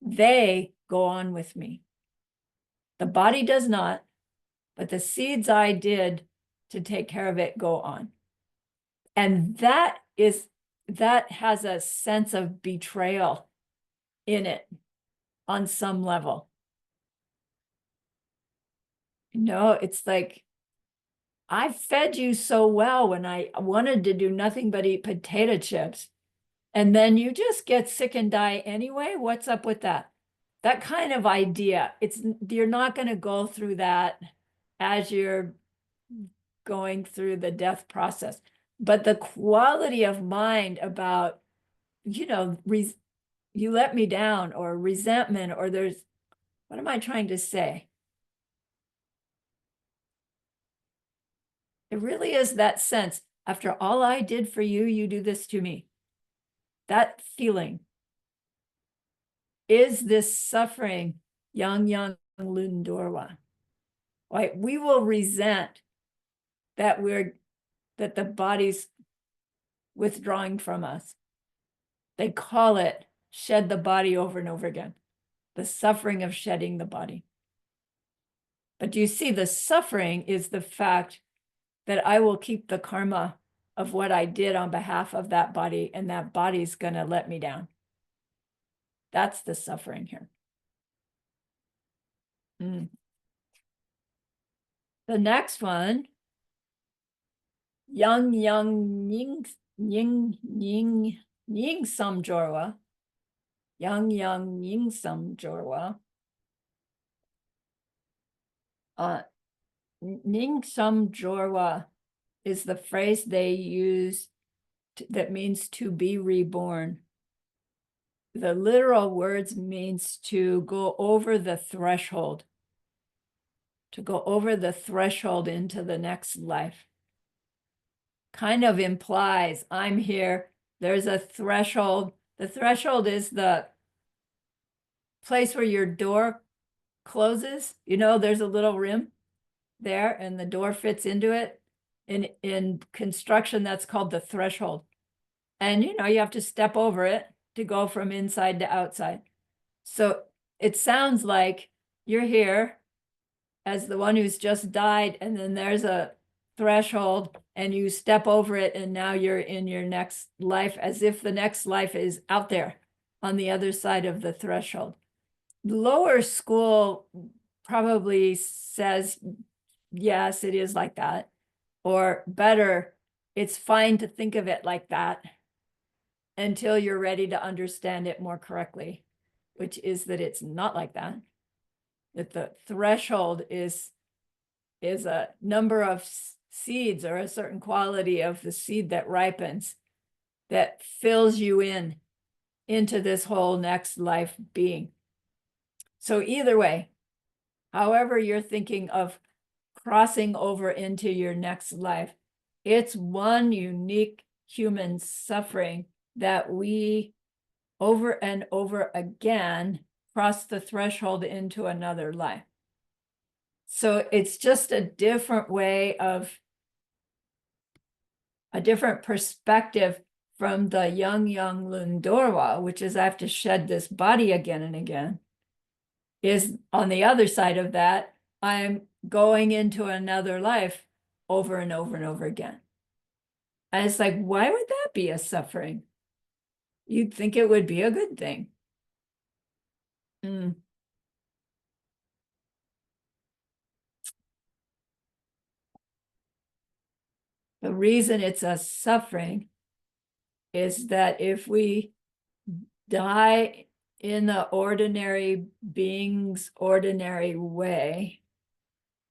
Speaker 1: they go on with me. The body does not, but the seeds I did to take care of it go on. And that has a sense of betrayal in it on some level. You know, it's like, I fed you so well when I wanted to do nothing but eat potato chips. And then you just get sick and die anyway. What's up with that? That kind of idea. You're not going to go through that as you're going through the death process. But the quality of mind about, you know, you let me down, or resentment, or what am I trying to say? It really is that sense. After all I did for you, you do this to me. That feeling. Is this suffering yang yang lundorwa? Right? We will resent that that the body's withdrawing from us. They call it shed the body over and over again. The suffering of shedding the body. But you see, the suffering is the fact that I will keep the karma of what I did on behalf of that body, and that body's going to let me down. That's the suffering here. The next one, yang yang ying sam jorwa, yang yang ying sam jorwa. Ning sam jorwa is the phrase they use that means to be reborn. The literal words means to go over the threshold, to go over the threshold into the next life. Kind of implies I'm here, there's a threshold. The threshold is the place where your door closes. You know, there's a little rim there and the door fits into it. In construction, that's called the threshold. And, you know, you have to step over it to go from inside to outside. So it sounds like you're here as the one who's just died, and then there's a threshold and you step over it, and now you're in your next life, as if the next life is out there on the other side of the threshold. Lower school probably says, yes, it is like that. Or better, it's fine to think of it like that until you're ready to understand it more correctly, which is that it's not like that. That the threshold is a number of seeds, or a certain quality of the seed that ripens, that fills you into this whole next life being. So either way, however you're thinking of crossing over into your next life, it's one unique human suffering that we over and over again cross the threshold into another life. So it's just a different way of, a different perspective from the Yang Yang Lundorwa, which is I have to shed this body again and again, is on the other side of that, I'm going into another life over and over and over again. And it's like, why would that be a suffering? You'd think it would be a good thing. Mm. The reason it's a suffering is that if we die in the ordinary being's ordinary way,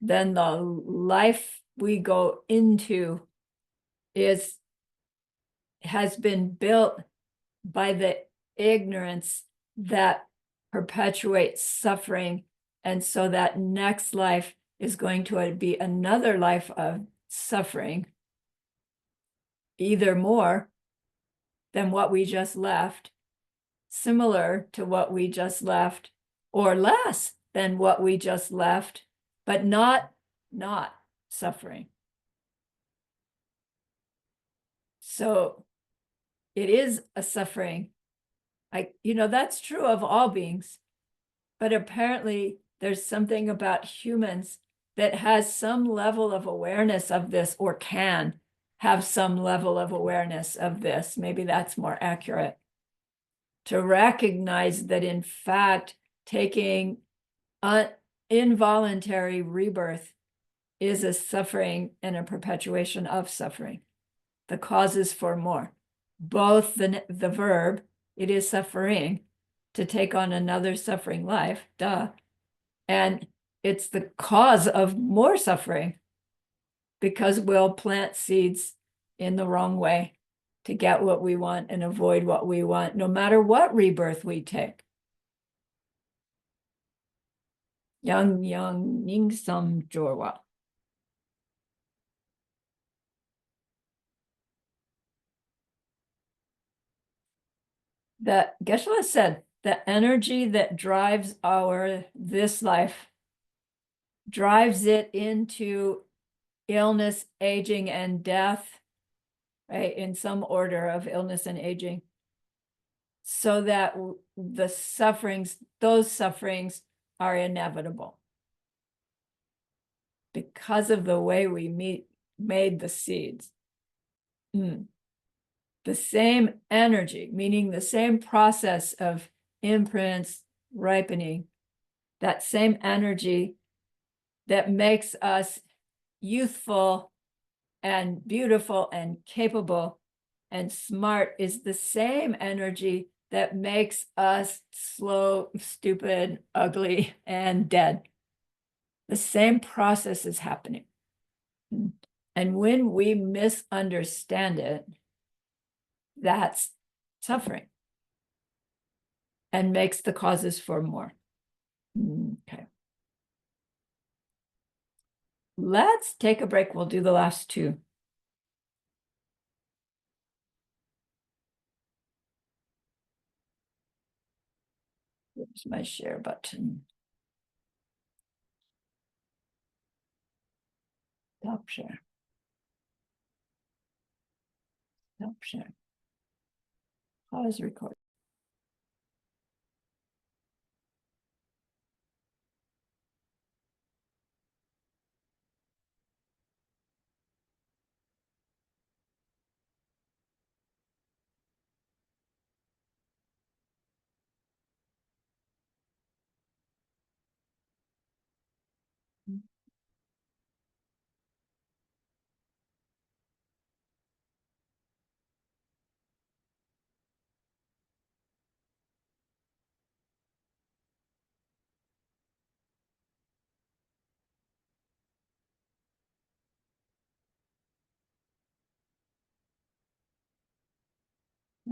Speaker 1: then the life we go into has been built by the ignorance that perpetuates suffering. And so that next life is going to be another life of suffering, either more than what we just left, similar to what we just left, or less than what we just left, but not suffering. So it is a suffering. That's true of all beings, but apparently there's something about humans that has some level of awareness of this, or can have some level of awareness of this. Maybe that's more accurate. To recognize that, in fact, taking involuntary rebirth is a suffering and a perpetuation of suffering. The causes for more. Both the verb, it is suffering, to take on another suffering life, duh. And it's the cause of more suffering, because we'll plant seeds in the wrong way to get what we want and avoid what we want, no matter what rebirth we take. Yang Yang Ning Sam Jorwa. That Geshe-la said, the energy that drives this life drives it into illness, aging, and death, right? In some order of illness and aging, so that those sufferings are inevitable because of the way we made the seeds. The same energy, meaning the same process of imprints, ripening, that same energy that makes us youthful and beautiful and capable and smart is the same energy that makes us slow, stupid, ugly, and dead. The same process is happening. And when we misunderstand it, that's suffering and makes the causes for more. Okay. Let's take a break. We'll do the last two. Here's my share button. Stop share. Stop share. Pause record.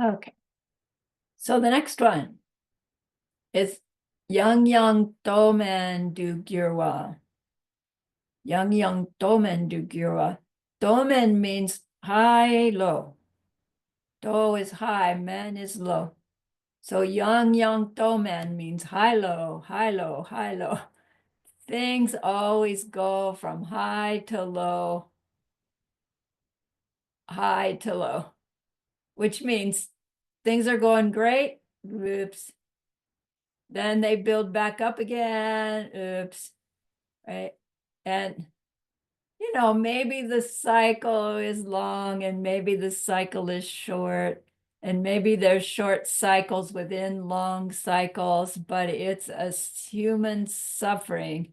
Speaker 1: Okay. So the next one is Yang Yang Domen Du Gyurwa. Yang Yang Domen Du Gyurwa. Domen means high, low. Do is high, men is low. So Yang Yang Domen means high, low, high, low, high, low. Things always go from high to low, high to low. which means things are going great. Oops. Then they build back up again. Oops. Right. And, maybe the cycle is long and maybe the cycle is short. And maybe there's short cycles within long cycles, but it's a human suffering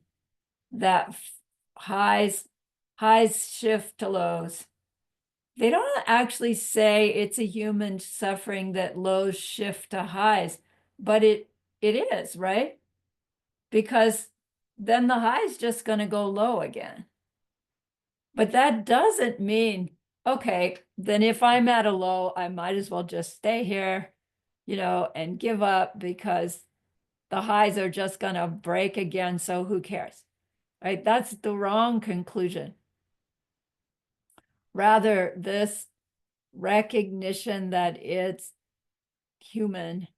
Speaker 1: that highs shift to lows. They don't actually say it's a human suffering that lows shift to highs, but it is, right? Because then the high is just going to go low again. But that doesn't mean, okay, then if I'm at a low, I might as well just stay here, and give up because the highs are just going to break again. So who cares? Right? That's the wrong conclusion. Rather, this recognition that it's human,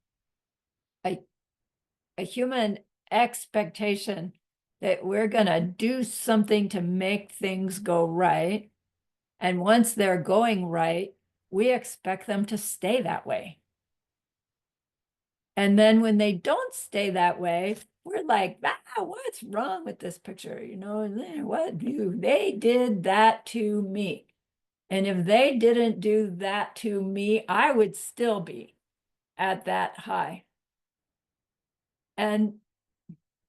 Speaker 1: a human expectation that we're going to do something to make things go right. And once they're going right, we expect them to stay that way. And then when they don't stay that way, we're like, what's wrong with this picture? They did that to me. And if they didn't do that to me, I would still be at that high. And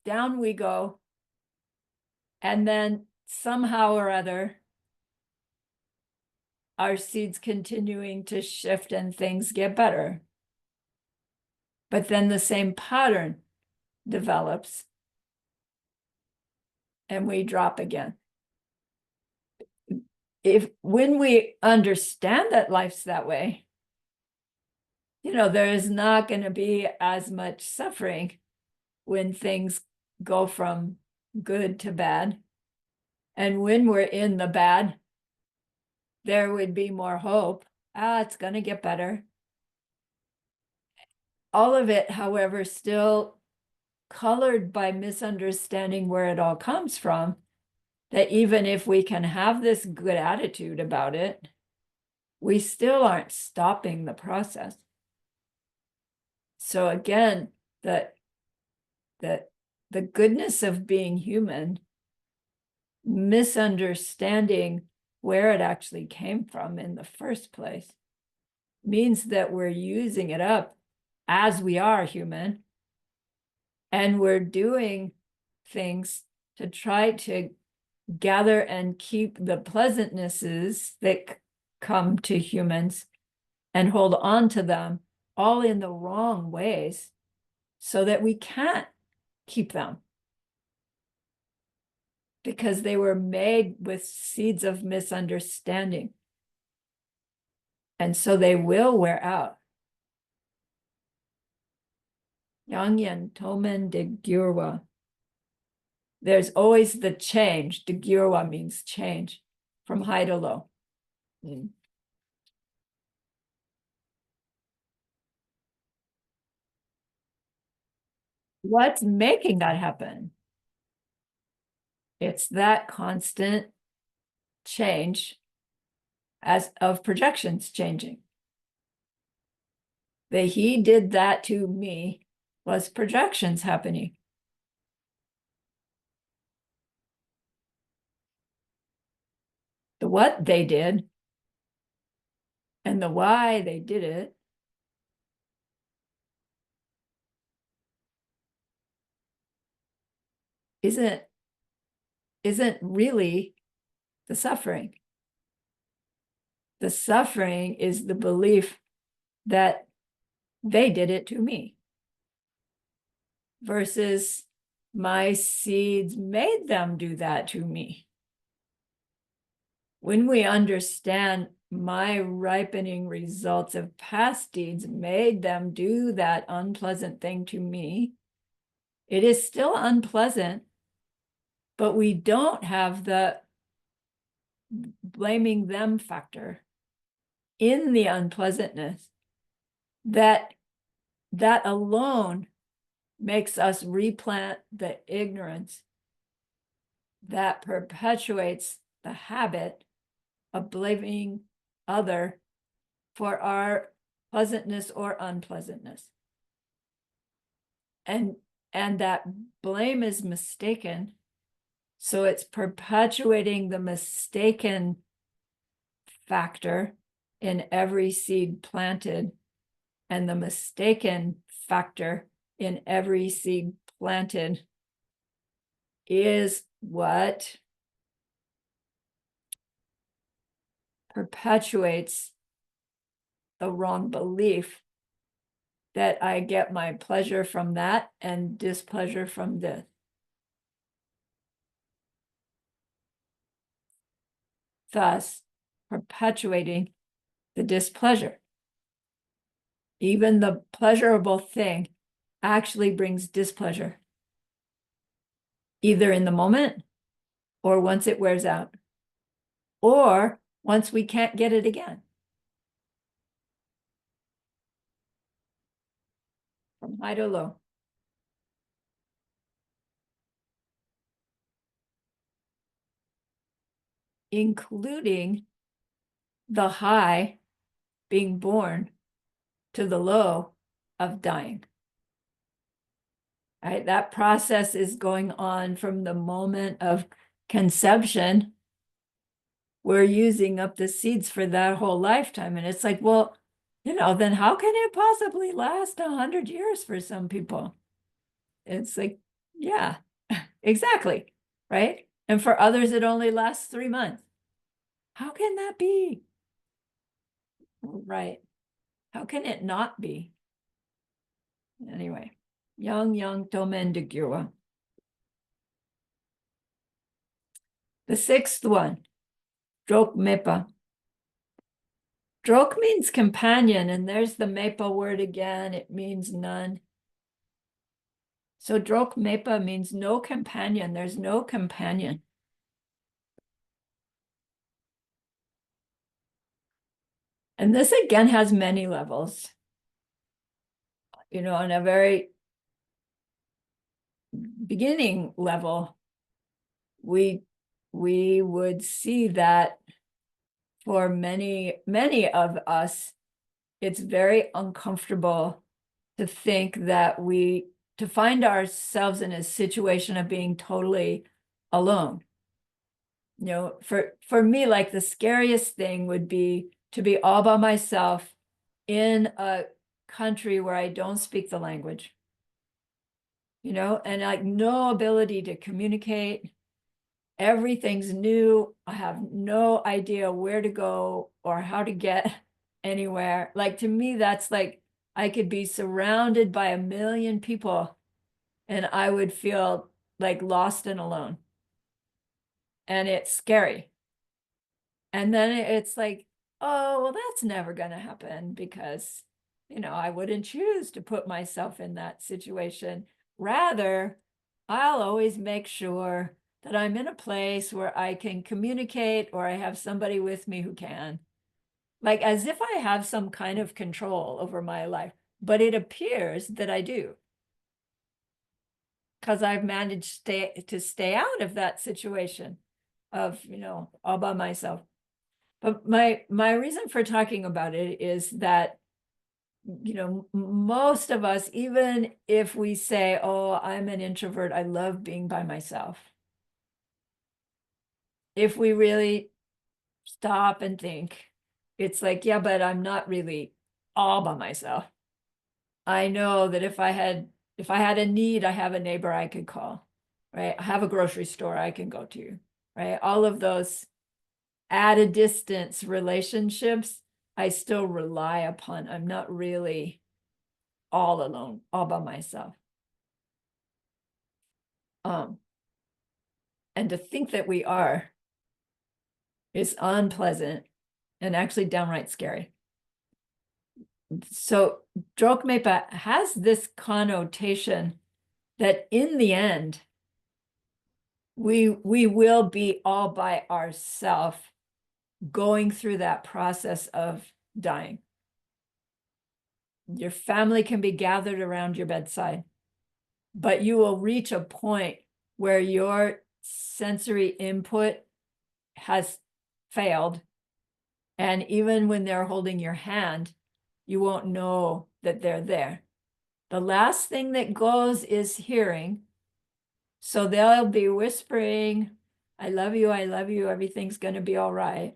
Speaker 1: down we go. And then somehow or other, our seeds continuing to shift and things get better. But then the same pattern develops and we drop again. When we understand that life's that way, there is not going to be as much suffering when things go from good to bad. And when we're in the bad, there would be more hope. It's going to get better. All of it, however, still colored by misunderstanding where it all comes from, that even if we can have this good attitude about it, we still aren't stopping the process. So again, the goodness of being human, misunderstanding where it actually came from in the first place, means that we're using it up as we are human, and we're doing things to try to gather and keep the pleasantnesses that come to humans and hold on to them, all in the wrong ways, so that we can't keep them, because they were made with seeds of misunderstanding. And so they will wear out. Yangyan Tomen de Gyurwa. There's always the change. De Gyurwa means change from high to low. What's making that happen? It's that constant change as of projections changing. The he did that to me was projections happening. The what they did and the why they did it isn't really the suffering. The suffering is the belief that they did it to me, versus my seeds made them do that to me. When we understand my ripening results of past deeds made them do that unpleasant thing to me, it is still unpleasant, but we don't have the blaming them factor in the unpleasantness. That alone makes us replant the ignorance that perpetuates the habit of blaming other for our pleasantness or unpleasantness. And that blame is mistaken. So it's perpetuating the mistaken factor in every seed planted, and the mistaken factor in every seed planted is what perpetuates the wrong belief that I get my pleasure from that and displeasure from this. Thus, perpetuating the displeasure. Even the pleasurable thing actually brings displeasure, either in the moment or once it wears out, or once we can't get it again. From high to low. Including the high being born to the low of dying. Right? That process is going on from the moment of conception. We're using up the seeds for that whole lifetime. And it's like, well, then how can it possibly last 100 years for some people? It's like, yeah, exactly. Right. And for others, it only lasts 3 months. How can that be? Right. How can it not be? Anyway, young Tomendagua. The sixth one, Drok Mepa. Drok means companion, and there's the Mepa word again. It means none. So Drok Mepa means no companion. There's no companion. And this again has many levels. On a very beginning level, we would see that for many of us, it's very uncomfortable to think that to find ourselves in a situation of being totally alone. For me, like the scariest thing would be to be all by myself in a country where I don't speak the language, and like no ability to communicate. Everything's new. I have no idea where to go or how to get anywhere. Like to me, that's like I could be surrounded by 1,000,000 people and I would feel like lost and alone. And it's scary. And then it's like, oh, well, that's never going to happen because, I wouldn't choose to put myself in that situation. Rather, I'll always make sure that I'm in a place where I can communicate or I have somebody with me who can. Like as if I have some kind of control over my life, but it appears that I do. Because I've managed to stay out of that situation of, all by myself. But my reason for talking about it is that, most of us, even if we say, oh, I'm an introvert, I love being by myself. If we really stop and think, it's like, yeah, but I'm not really all by myself. I know that if I had a need, I have a neighbor I could call, right? I have a grocery store I can go to, right? All of those at a distance relationships, I still rely upon. I'm not really all alone, all by myself. And to think that we are is unpleasant and actually downright scary. So Drokmepa has this connotation that in the end, we will be all by ourselves going through that process of dying. Your family can be gathered around your bedside, but you will reach a point where your sensory input has failed And even when they're holding your hand, you won't know that they're there. The last thing that goes is hearing. So they'll be whispering, I love you, everything's going to be all right.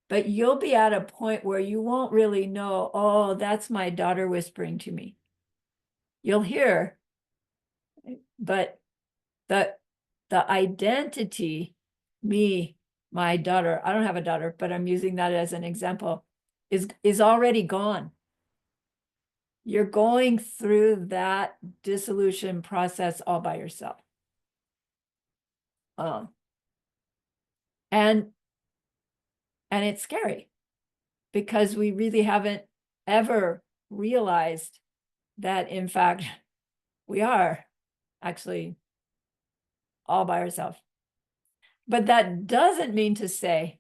Speaker 1: But you'll be at a point where you won't really know, oh, that's my daughter whispering to me. You'll hear, but the identity, me, my daughter, I don't have a daughter, but I'm using that as an example, is already gone. You're going through that dissolution process all by yourself. And it's scary because we really haven't ever realized that, in fact, we are actually all by ourselves. But that doesn't mean to say,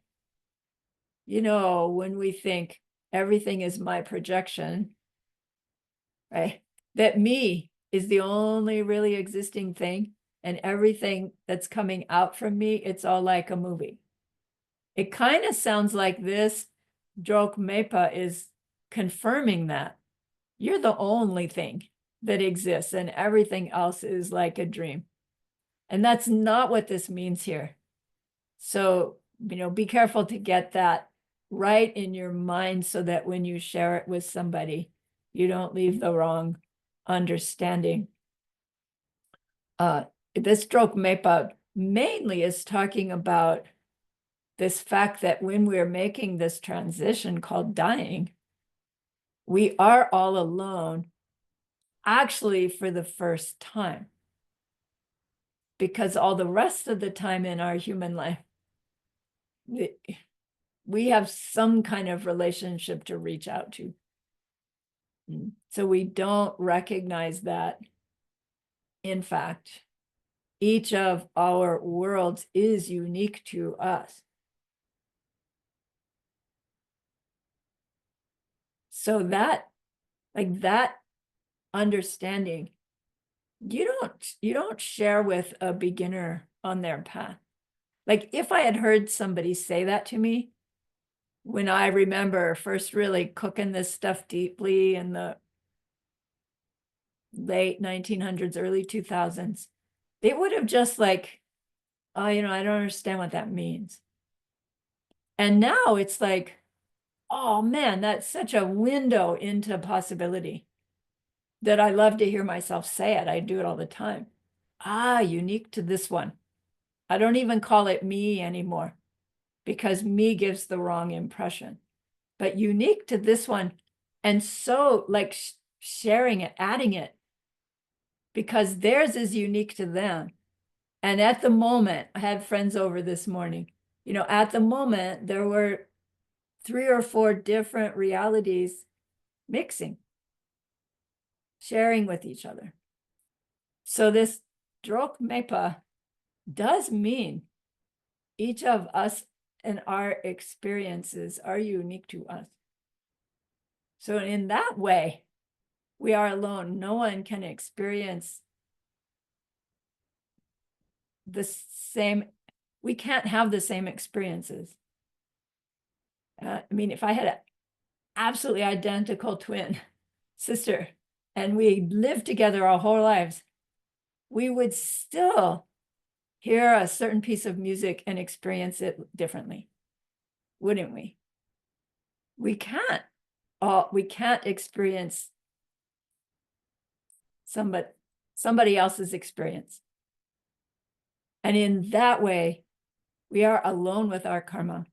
Speaker 1: you know, when we think everything is my projection, right? That me is the only really existing thing, and everything that's coming out from me, it's all like a movie. It kind of sounds like this Drok Mepa is confirming that you're the only thing that exists and everything else is like a dream. And that's not what this means here. So, you know, be careful to get that right in your mind so that when you share it with somebody, you don't leave the wrong understanding. This Drok Mepa mainly is talking about this fact that when we're making this transition called dying, we are all alone, actually for the first time. Because all the rest of the time in our human life, we have some kind of relationship to reach out to. So we don't recognize that, in fact, each of our worlds is unique to us. So that, like that understanding, you don't share with a beginner on their path. Like if I had heard somebody say that to me when I remember first really cooking this stuff deeply in the late 1900s, early 2000s, they would have just like, oh, you know, I don't understand what that means. And now it's like, oh man, that's such a window into possibility that I love to hear myself say it. I do it all the time. Ah, unique to this one. I don't even call it me anymore because me gives the wrong impression, but unique to this one. And so like sharing it, adding it, because theirs is unique to them. And at the moment, I had friends over this morning, you know, at the moment, there were 3 or 4 different realities mixing, sharing with each other. So this Drok Mepa does mean each of us and our experiences are unique to us. So in that way, we are alone. No one can experience the same, we can't have the same experiences. I mean, if I had an absolutely identical twin sister and we lived together our whole lives, we would still hear a certain piece of music and experience it differently, wouldn't we? We can't experience somebody else's experience. And in that way, we are alone with our karma.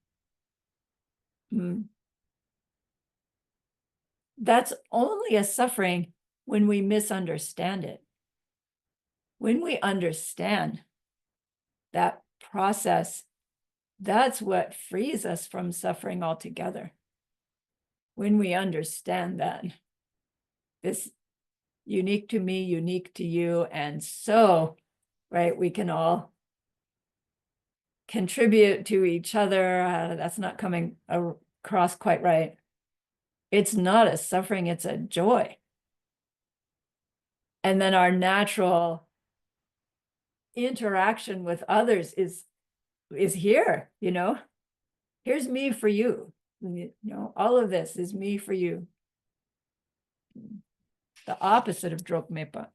Speaker 1: That's only a suffering when we misunderstand it. When we understand that process, that's what frees us from suffering altogether. When we understand that this unique to me, unique to you, and so, right, we can all contribute to each other. That's not coming across quite right. It's not a suffering, it's a joy. And then our natural interaction with others is here, you know. Here's me for you. You know, all of this is me for you. The opposite of drop mepa.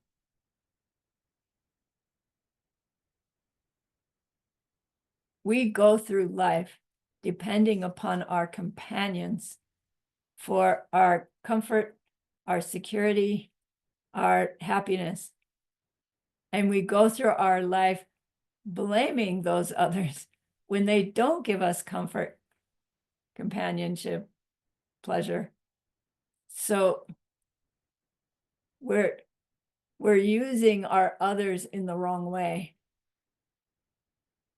Speaker 1: We go through life depending upon our companions for our comfort, our security, our happiness. And we go through our life blaming those others when they don't give us comfort, companionship, pleasure. So we're using our others in the wrong way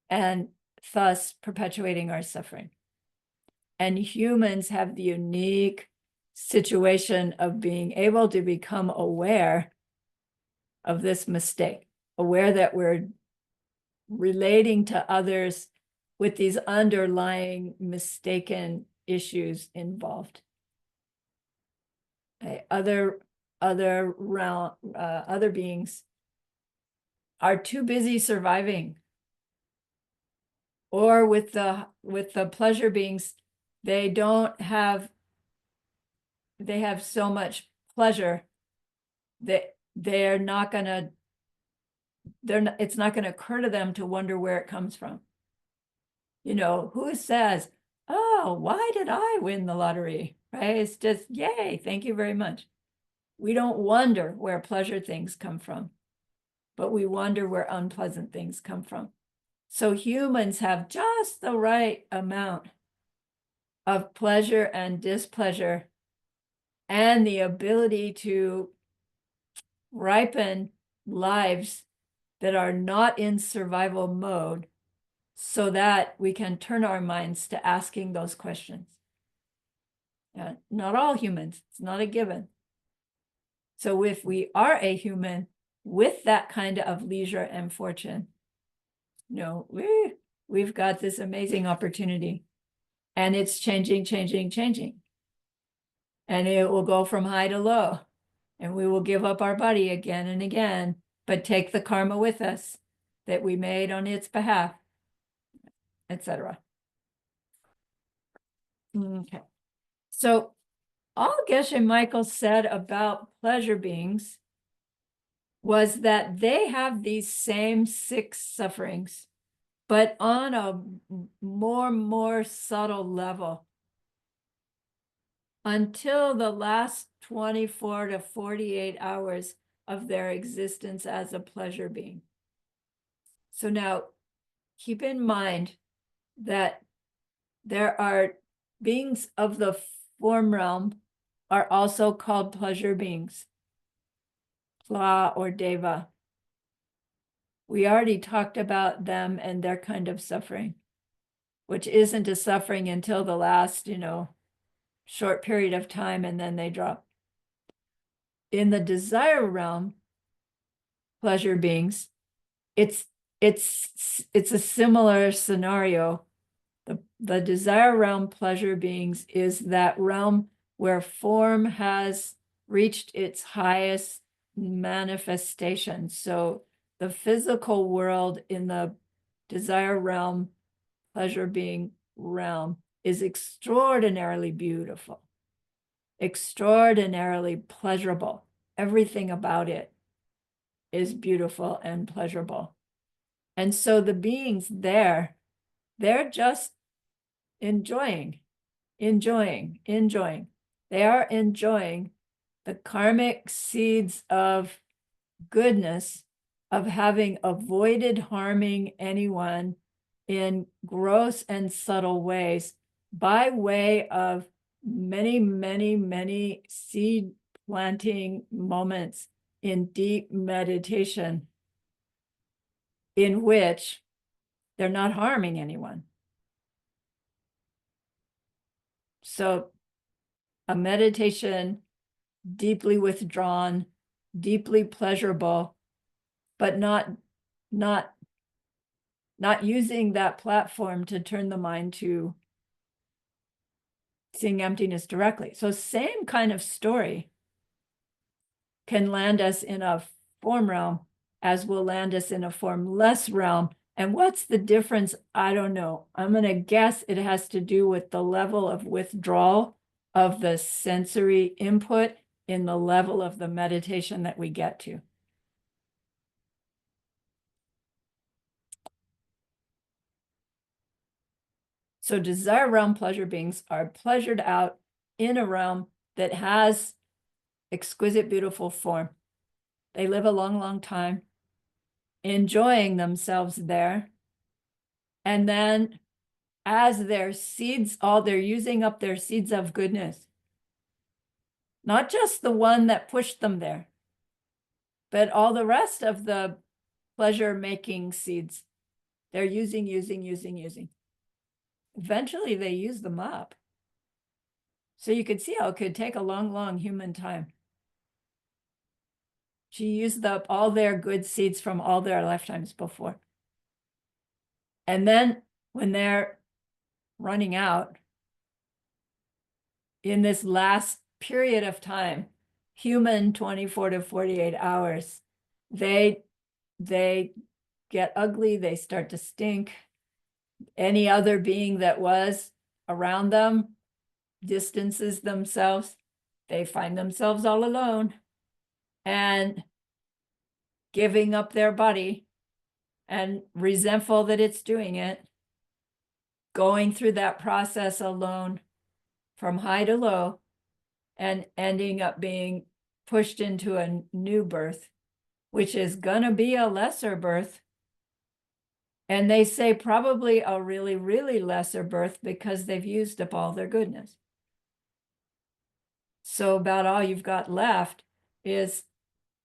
Speaker 1: and thus perpetuating our suffering. And humans have the unique situation of being able to become aware of this mistake, aware that we're relating to others with these underlying mistaken issues involved. Other beings are too busy surviving, or with the pleasure beings, they have so much pleasure that it's not going to occur to them to wonder where it comes from. You know, who says, oh, why did I win the lottery? Right? It's just, yay, thank you very much. We don't wonder where pleasure things come from, but we wonder where unpleasant things come from. So humans have just the right amount of pleasure and displeasure and the ability to ripen lives that are not in survival mode so that we can turn our minds to asking those questions. Not all humans, it's not a given. So if we are a human with that kind of leisure and fortune, you know, we've got this amazing opportunity, and it's changing. And it will go from high to low, and we will give up our body again and again, but take the karma with us that we made on its behalf, etc. Okay. So all Geshe Michael said about pleasure beings was that they have these same 6 sufferings, but on a more subtle level, until the last 24 to 48 hours of their existence as a pleasure being. So now keep in mind that there are beings of the form realm are also called pleasure beings, Pla or Deva. We already talked about them and their kind of suffering, which isn't a suffering until the last, short period of time, and then they drop. In the desire realm, pleasure beings, it's a similar scenario. The desire realm pleasure beings is that realm where form has reached its highest manifestation. So the physical world in the desire realm, pleasure being realm, is extraordinarily beautiful, extraordinarily pleasurable. Everything about it is beautiful and pleasurable. And so the beings there, they're just enjoying. They are enjoying the karmic seeds of goodness of having avoided harming anyone in gross and subtle ways by way of many seed planting moments in deep meditation in which they're not harming anyone. So a meditation deeply withdrawn, deeply pleasurable, but not using that platform to turn the mind to seeing emptiness directly. So same kind of story can land us in a form realm as will land us in a formless realm And what's the difference? I don't know. I'm going to guess it has to do with the level of withdrawal of the sensory input in the level of the meditation that we get to. So desire realm pleasure beings are pleasured out in a realm that has exquisite, beautiful form. They live a long, long time, enjoying themselves there. And then as their seeds, they're using up their seeds of goodness. Not just the one that pushed them there, but all the rest of the pleasure-making seeds. They're using. Eventually they use them up. So you could see how it could take a long, long human time. She used up all their good seeds from all their lifetimes before. And then when they're running out in this last period of time, human 24 to 48 hours, they get ugly, they start to stink. Any other being that was around them distances themselves. They find themselves all alone and giving up their body and resentful that it's doing it, going through that process alone from high to low and ending up being pushed into a new birth, which is gonna be a lesser birth. And they say probably a really, really lesser birth because they've used up all their goodness. So about all you've got left is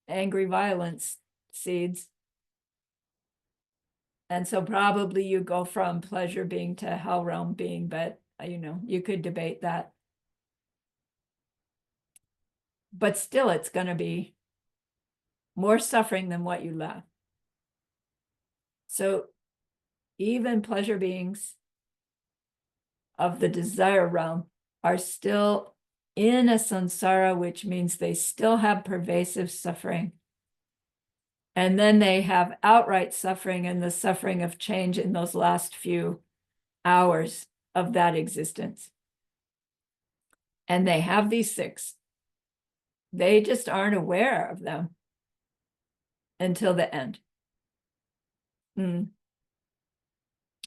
Speaker 1: angry violence seeds. And so probably you go from pleasure being to hell realm being, but you could debate that. But still, it's going to be more suffering than what you left. So even pleasure beings of the desire realm are still in a samsara, which means they still have pervasive suffering. And then they have outright suffering and the suffering of change in those last few hours of that existence. And they have these six. They just aren't aware of them until the end.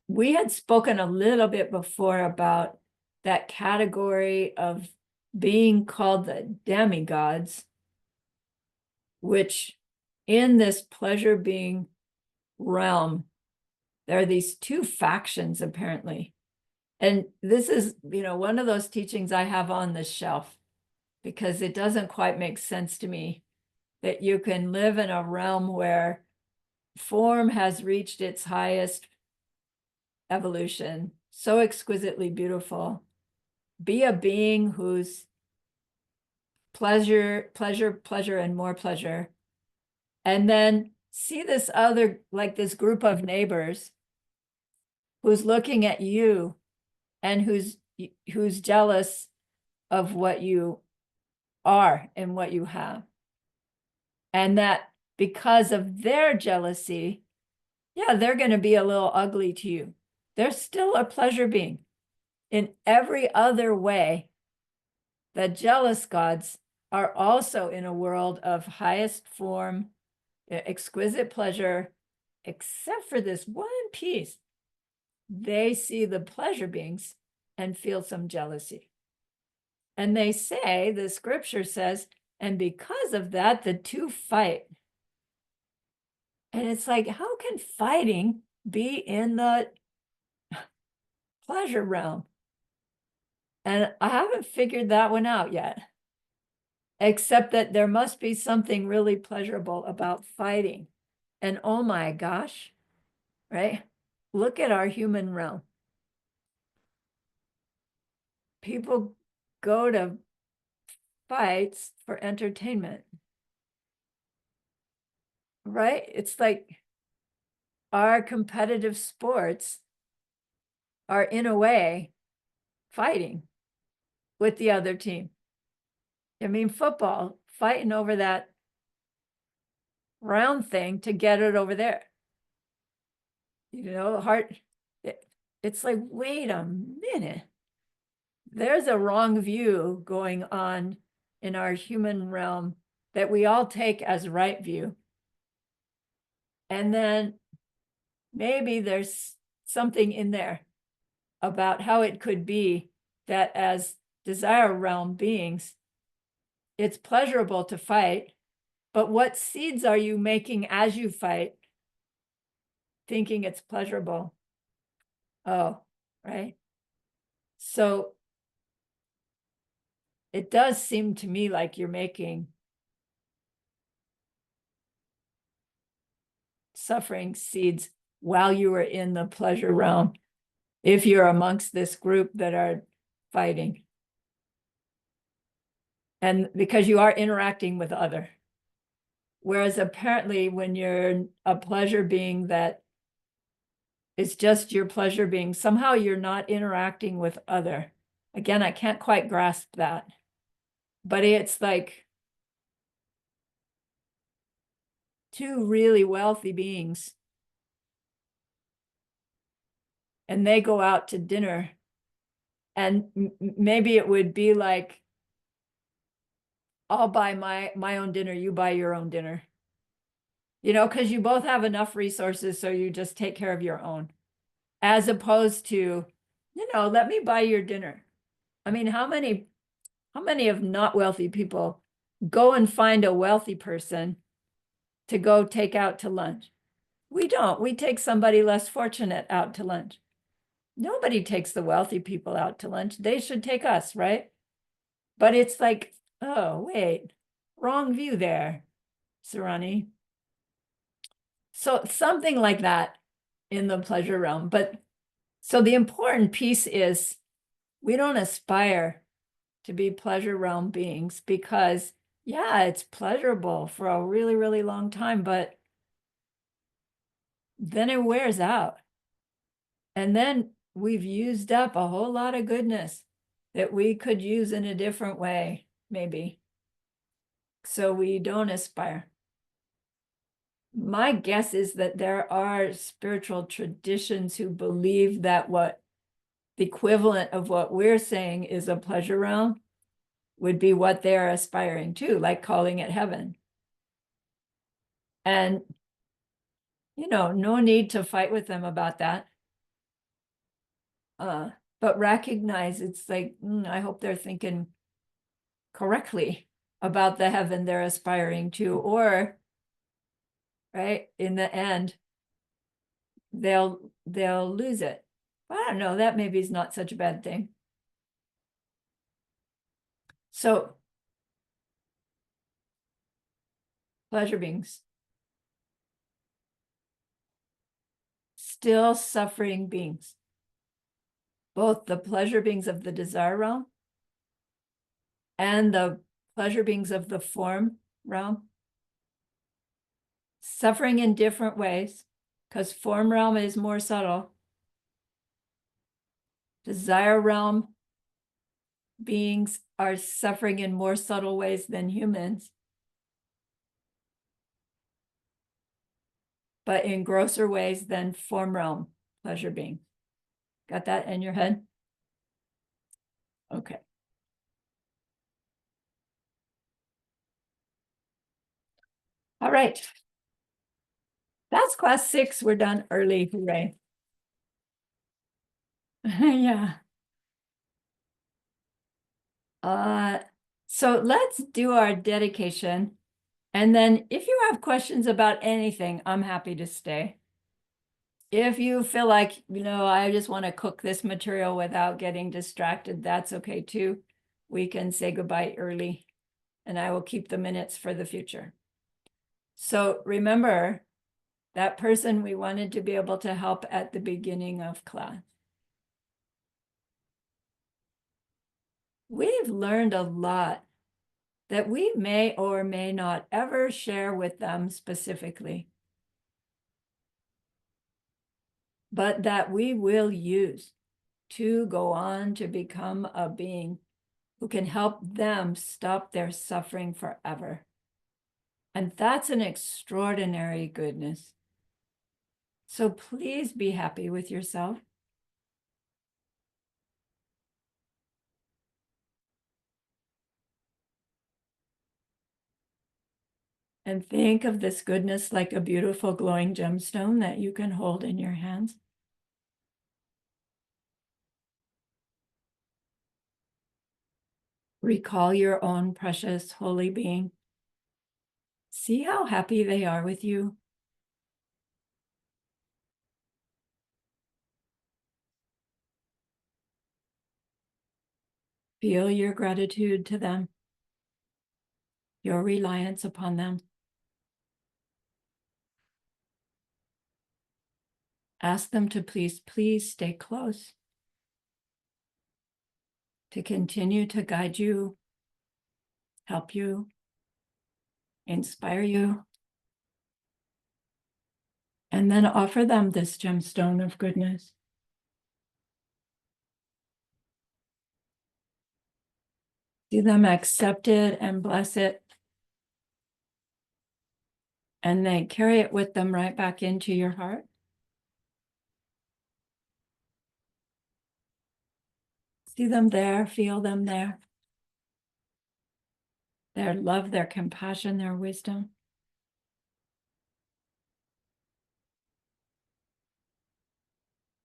Speaker 1: We had spoken a little bit before about that category of being called the demigods, which in this pleasure being realm, there are these two factions apparently. And this is, one of those teachings I have on the shelf because it doesn't quite make sense to me that you can live in a realm where form has reached its highest evolution, so exquisitely beautiful, be a being who's pleasure, and more pleasure, and then see this other, like this group of neighbors who's looking at you and who's jealous of what you are and what you have. And that because of their jealousy, yeah, they're going to be a little ugly to you. They're still a pleasure being. In every other way, the jealous gods are also in a world of highest form, exquisite pleasure, except for this one piece. They see the pleasure beings and feel some jealousy. And they say, the scripture says, and because of that, the two fight. And it's like, how can fighting be in the pleasure realm? And I haven't figured that one out yet, except that there must be something really pleasurable about fighting. And oh my gosh, right? Look at our human realm. People go to fights for entertainment, right? It's like our competitive sports are in a way fighting with the other team. I mean, football, fighting over that round thing to get it over there. heart, it's like, wait a minute. There's a wrong view going on in our human realm that we all take as right view. And then maybe there's something in there about how it could be that as desire realm beings, it's pleasurable to fight, but what seeds are you making as you fight, thinking it's pleasurable? Oh, right. So it does seem to me like you're making suffering seeds while you are in the pleasure realm, if you're amongst this group that are fighting. And because you are interacting with other. Whereas apparently when you're a pleasure being that it's just your pleasure being, somehow you're not interacting with other. Again, I can't quite grasp that. But it's like two really wealthy beings. And they go out to dinner. And maybe it would be like, I'll buy my own dinner, you buy your own dinner. Because you both have enough resources, so you just take care of your own. As opposed to, let me buy your dinner. I mean, how many of not wealthy people go and find a wealthy person to go take out to lunch? We don't. We take somebody less fortunate out to lunch. Nobody takes the wealthy people out to lunch. They should take us, right? But it's like, oh, wait, wrong view there, Sarani. So something like that in the pleasure realm. But so the important piece is we don't aspire to be pleasure realm beings because, yeah, it's pleasurable for a really, really long time, but then it wears out. And then we've used up a whole lot of goodness that we could use in a different way, maybe. So we don't aspire. My guess is that there are spiritual traditions who believe that what the equivalent of what we're saying is a pleasure realm would be what they're aspiring to, like calling it heaven. And, no need to fight with them about that. But recognize it's like, I hope they're thinking correctly about the heaven they're aspiring to, or, right, in the end, they'll lose it. But I don't know, that maybe is not such a bad thing. So, pleasure beings. Still suffering beings. Both the pleasure beings of the desire realm and the pleasure beings of the form realm. Suffering in different ways, because form realm is more subtle. Desire realm beings are suffering in more subtle ways than humans, but in grosser ways than form realm pleasure being. Got that in your head? Okay. All right. That's class 6. We're done early. Hooray. Yeah. So let's do our dedication. And then if you have questions about anything, I'm happy to stay. If you feel like, I just want to cook this material without getting distracted, that's okay too. We can say goodbye early and I will keep the minutes for the future. So remember that person we wanted to be able to help at the beginning of class. We've learned a lot that we may or may not ever share with them specifically, but that we will use to go on to become a being who can help them stop their suffering forever. And that's an extraordinary goodness. So please be happy with yourself. And think of this goodness like a beautiful glowing gemstone that you can hold in your hands. Recall your own precious holy being. See how happy they are with you. Feel your gratitude to them, your reliance upon them. Ask them to please stay close, to continue to guide you, help you, inspire you, and then offer them this gemstone of goodness. See them accept it and bless it, and then carry it with them right back into your heart. See them there, feel them there. Their love, their compassion, their wisdom.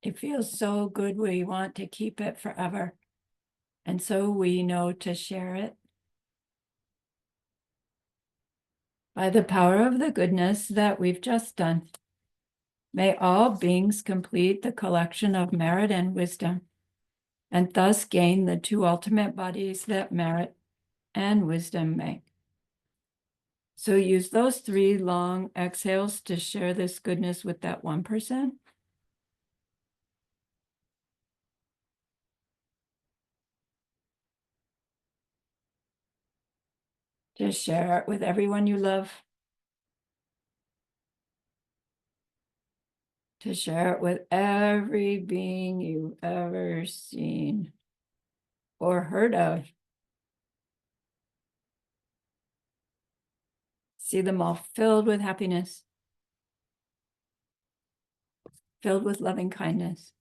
Speaker 1: It feels so good. We want to keep it forever. And so we know to share it. By the power of the goodness that we've just done, may all beings complete the collection of merit and wisdom, and thus gain the two ultimate bodies that merit and wisdom make. So use those 3 long exhales to share this goodness with that 1%. Just share it with everyone you love. To share it with every being you've ever seen or heard of. See them all filled with happiness, filled with loving kindness.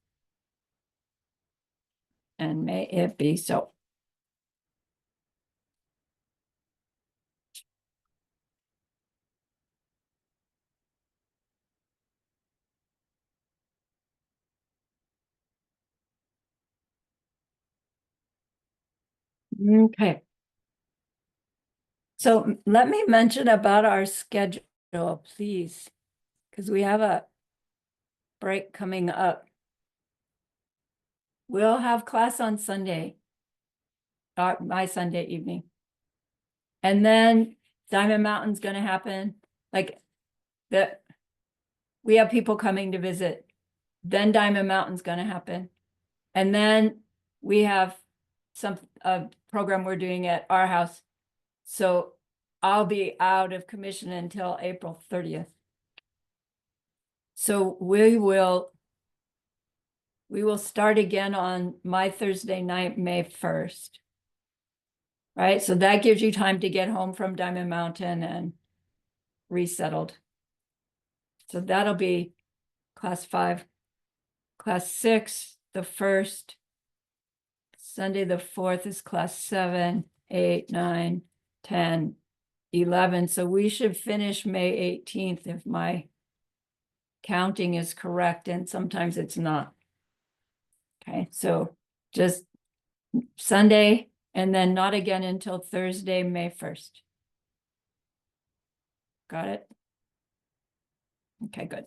Speaker 1: And may it be so. Okay. So let me mention about our schedule, please, because we have a break coming up. We'll have class on Sunday, my Sunday evening. And then Diamond Mountain's going to happen. Like we have people coming to visit. Then Diamond Mountain's going to happen. And then we have a program we're doing at our house. So I'll be out of commission until April 30th. So we will start again on my Thursday night, May 1st. Right? So that gives you time to get home from Diamond Mountain and resettled. So that'll be class 5. Class 6, the 1st. Sunday the 4th is class 7, 8, 9, 10, 11. So we should finish May 18th if my counting is correct, and sometimes it's not. Okay, so just Sunday and then not again until Thursday, May 1st. Got it? Okay, good.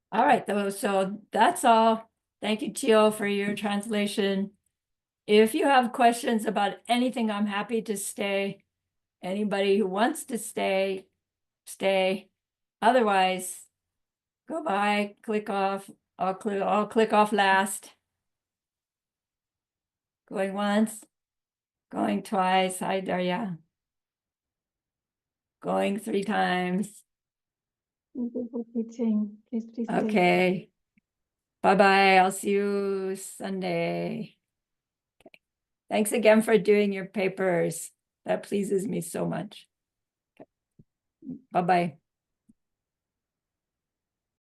Speaker 1: All right, though, so that's all. Thank you, Tio, for your translation. If you have questions about anything, I'm happy to stay. Anybody who wants to stay, stay. Otherwise, go by, click off. I'll click off last. Going once, going twice. Hi, Daria. Going 3 times.
Speaker 2: Thank you for teaching. Please stay.
Speaker 1: Okay. Bye-bye. I'll see you Sunday. Thanks again for doing your papers. That pleases me so much. Bye-bye.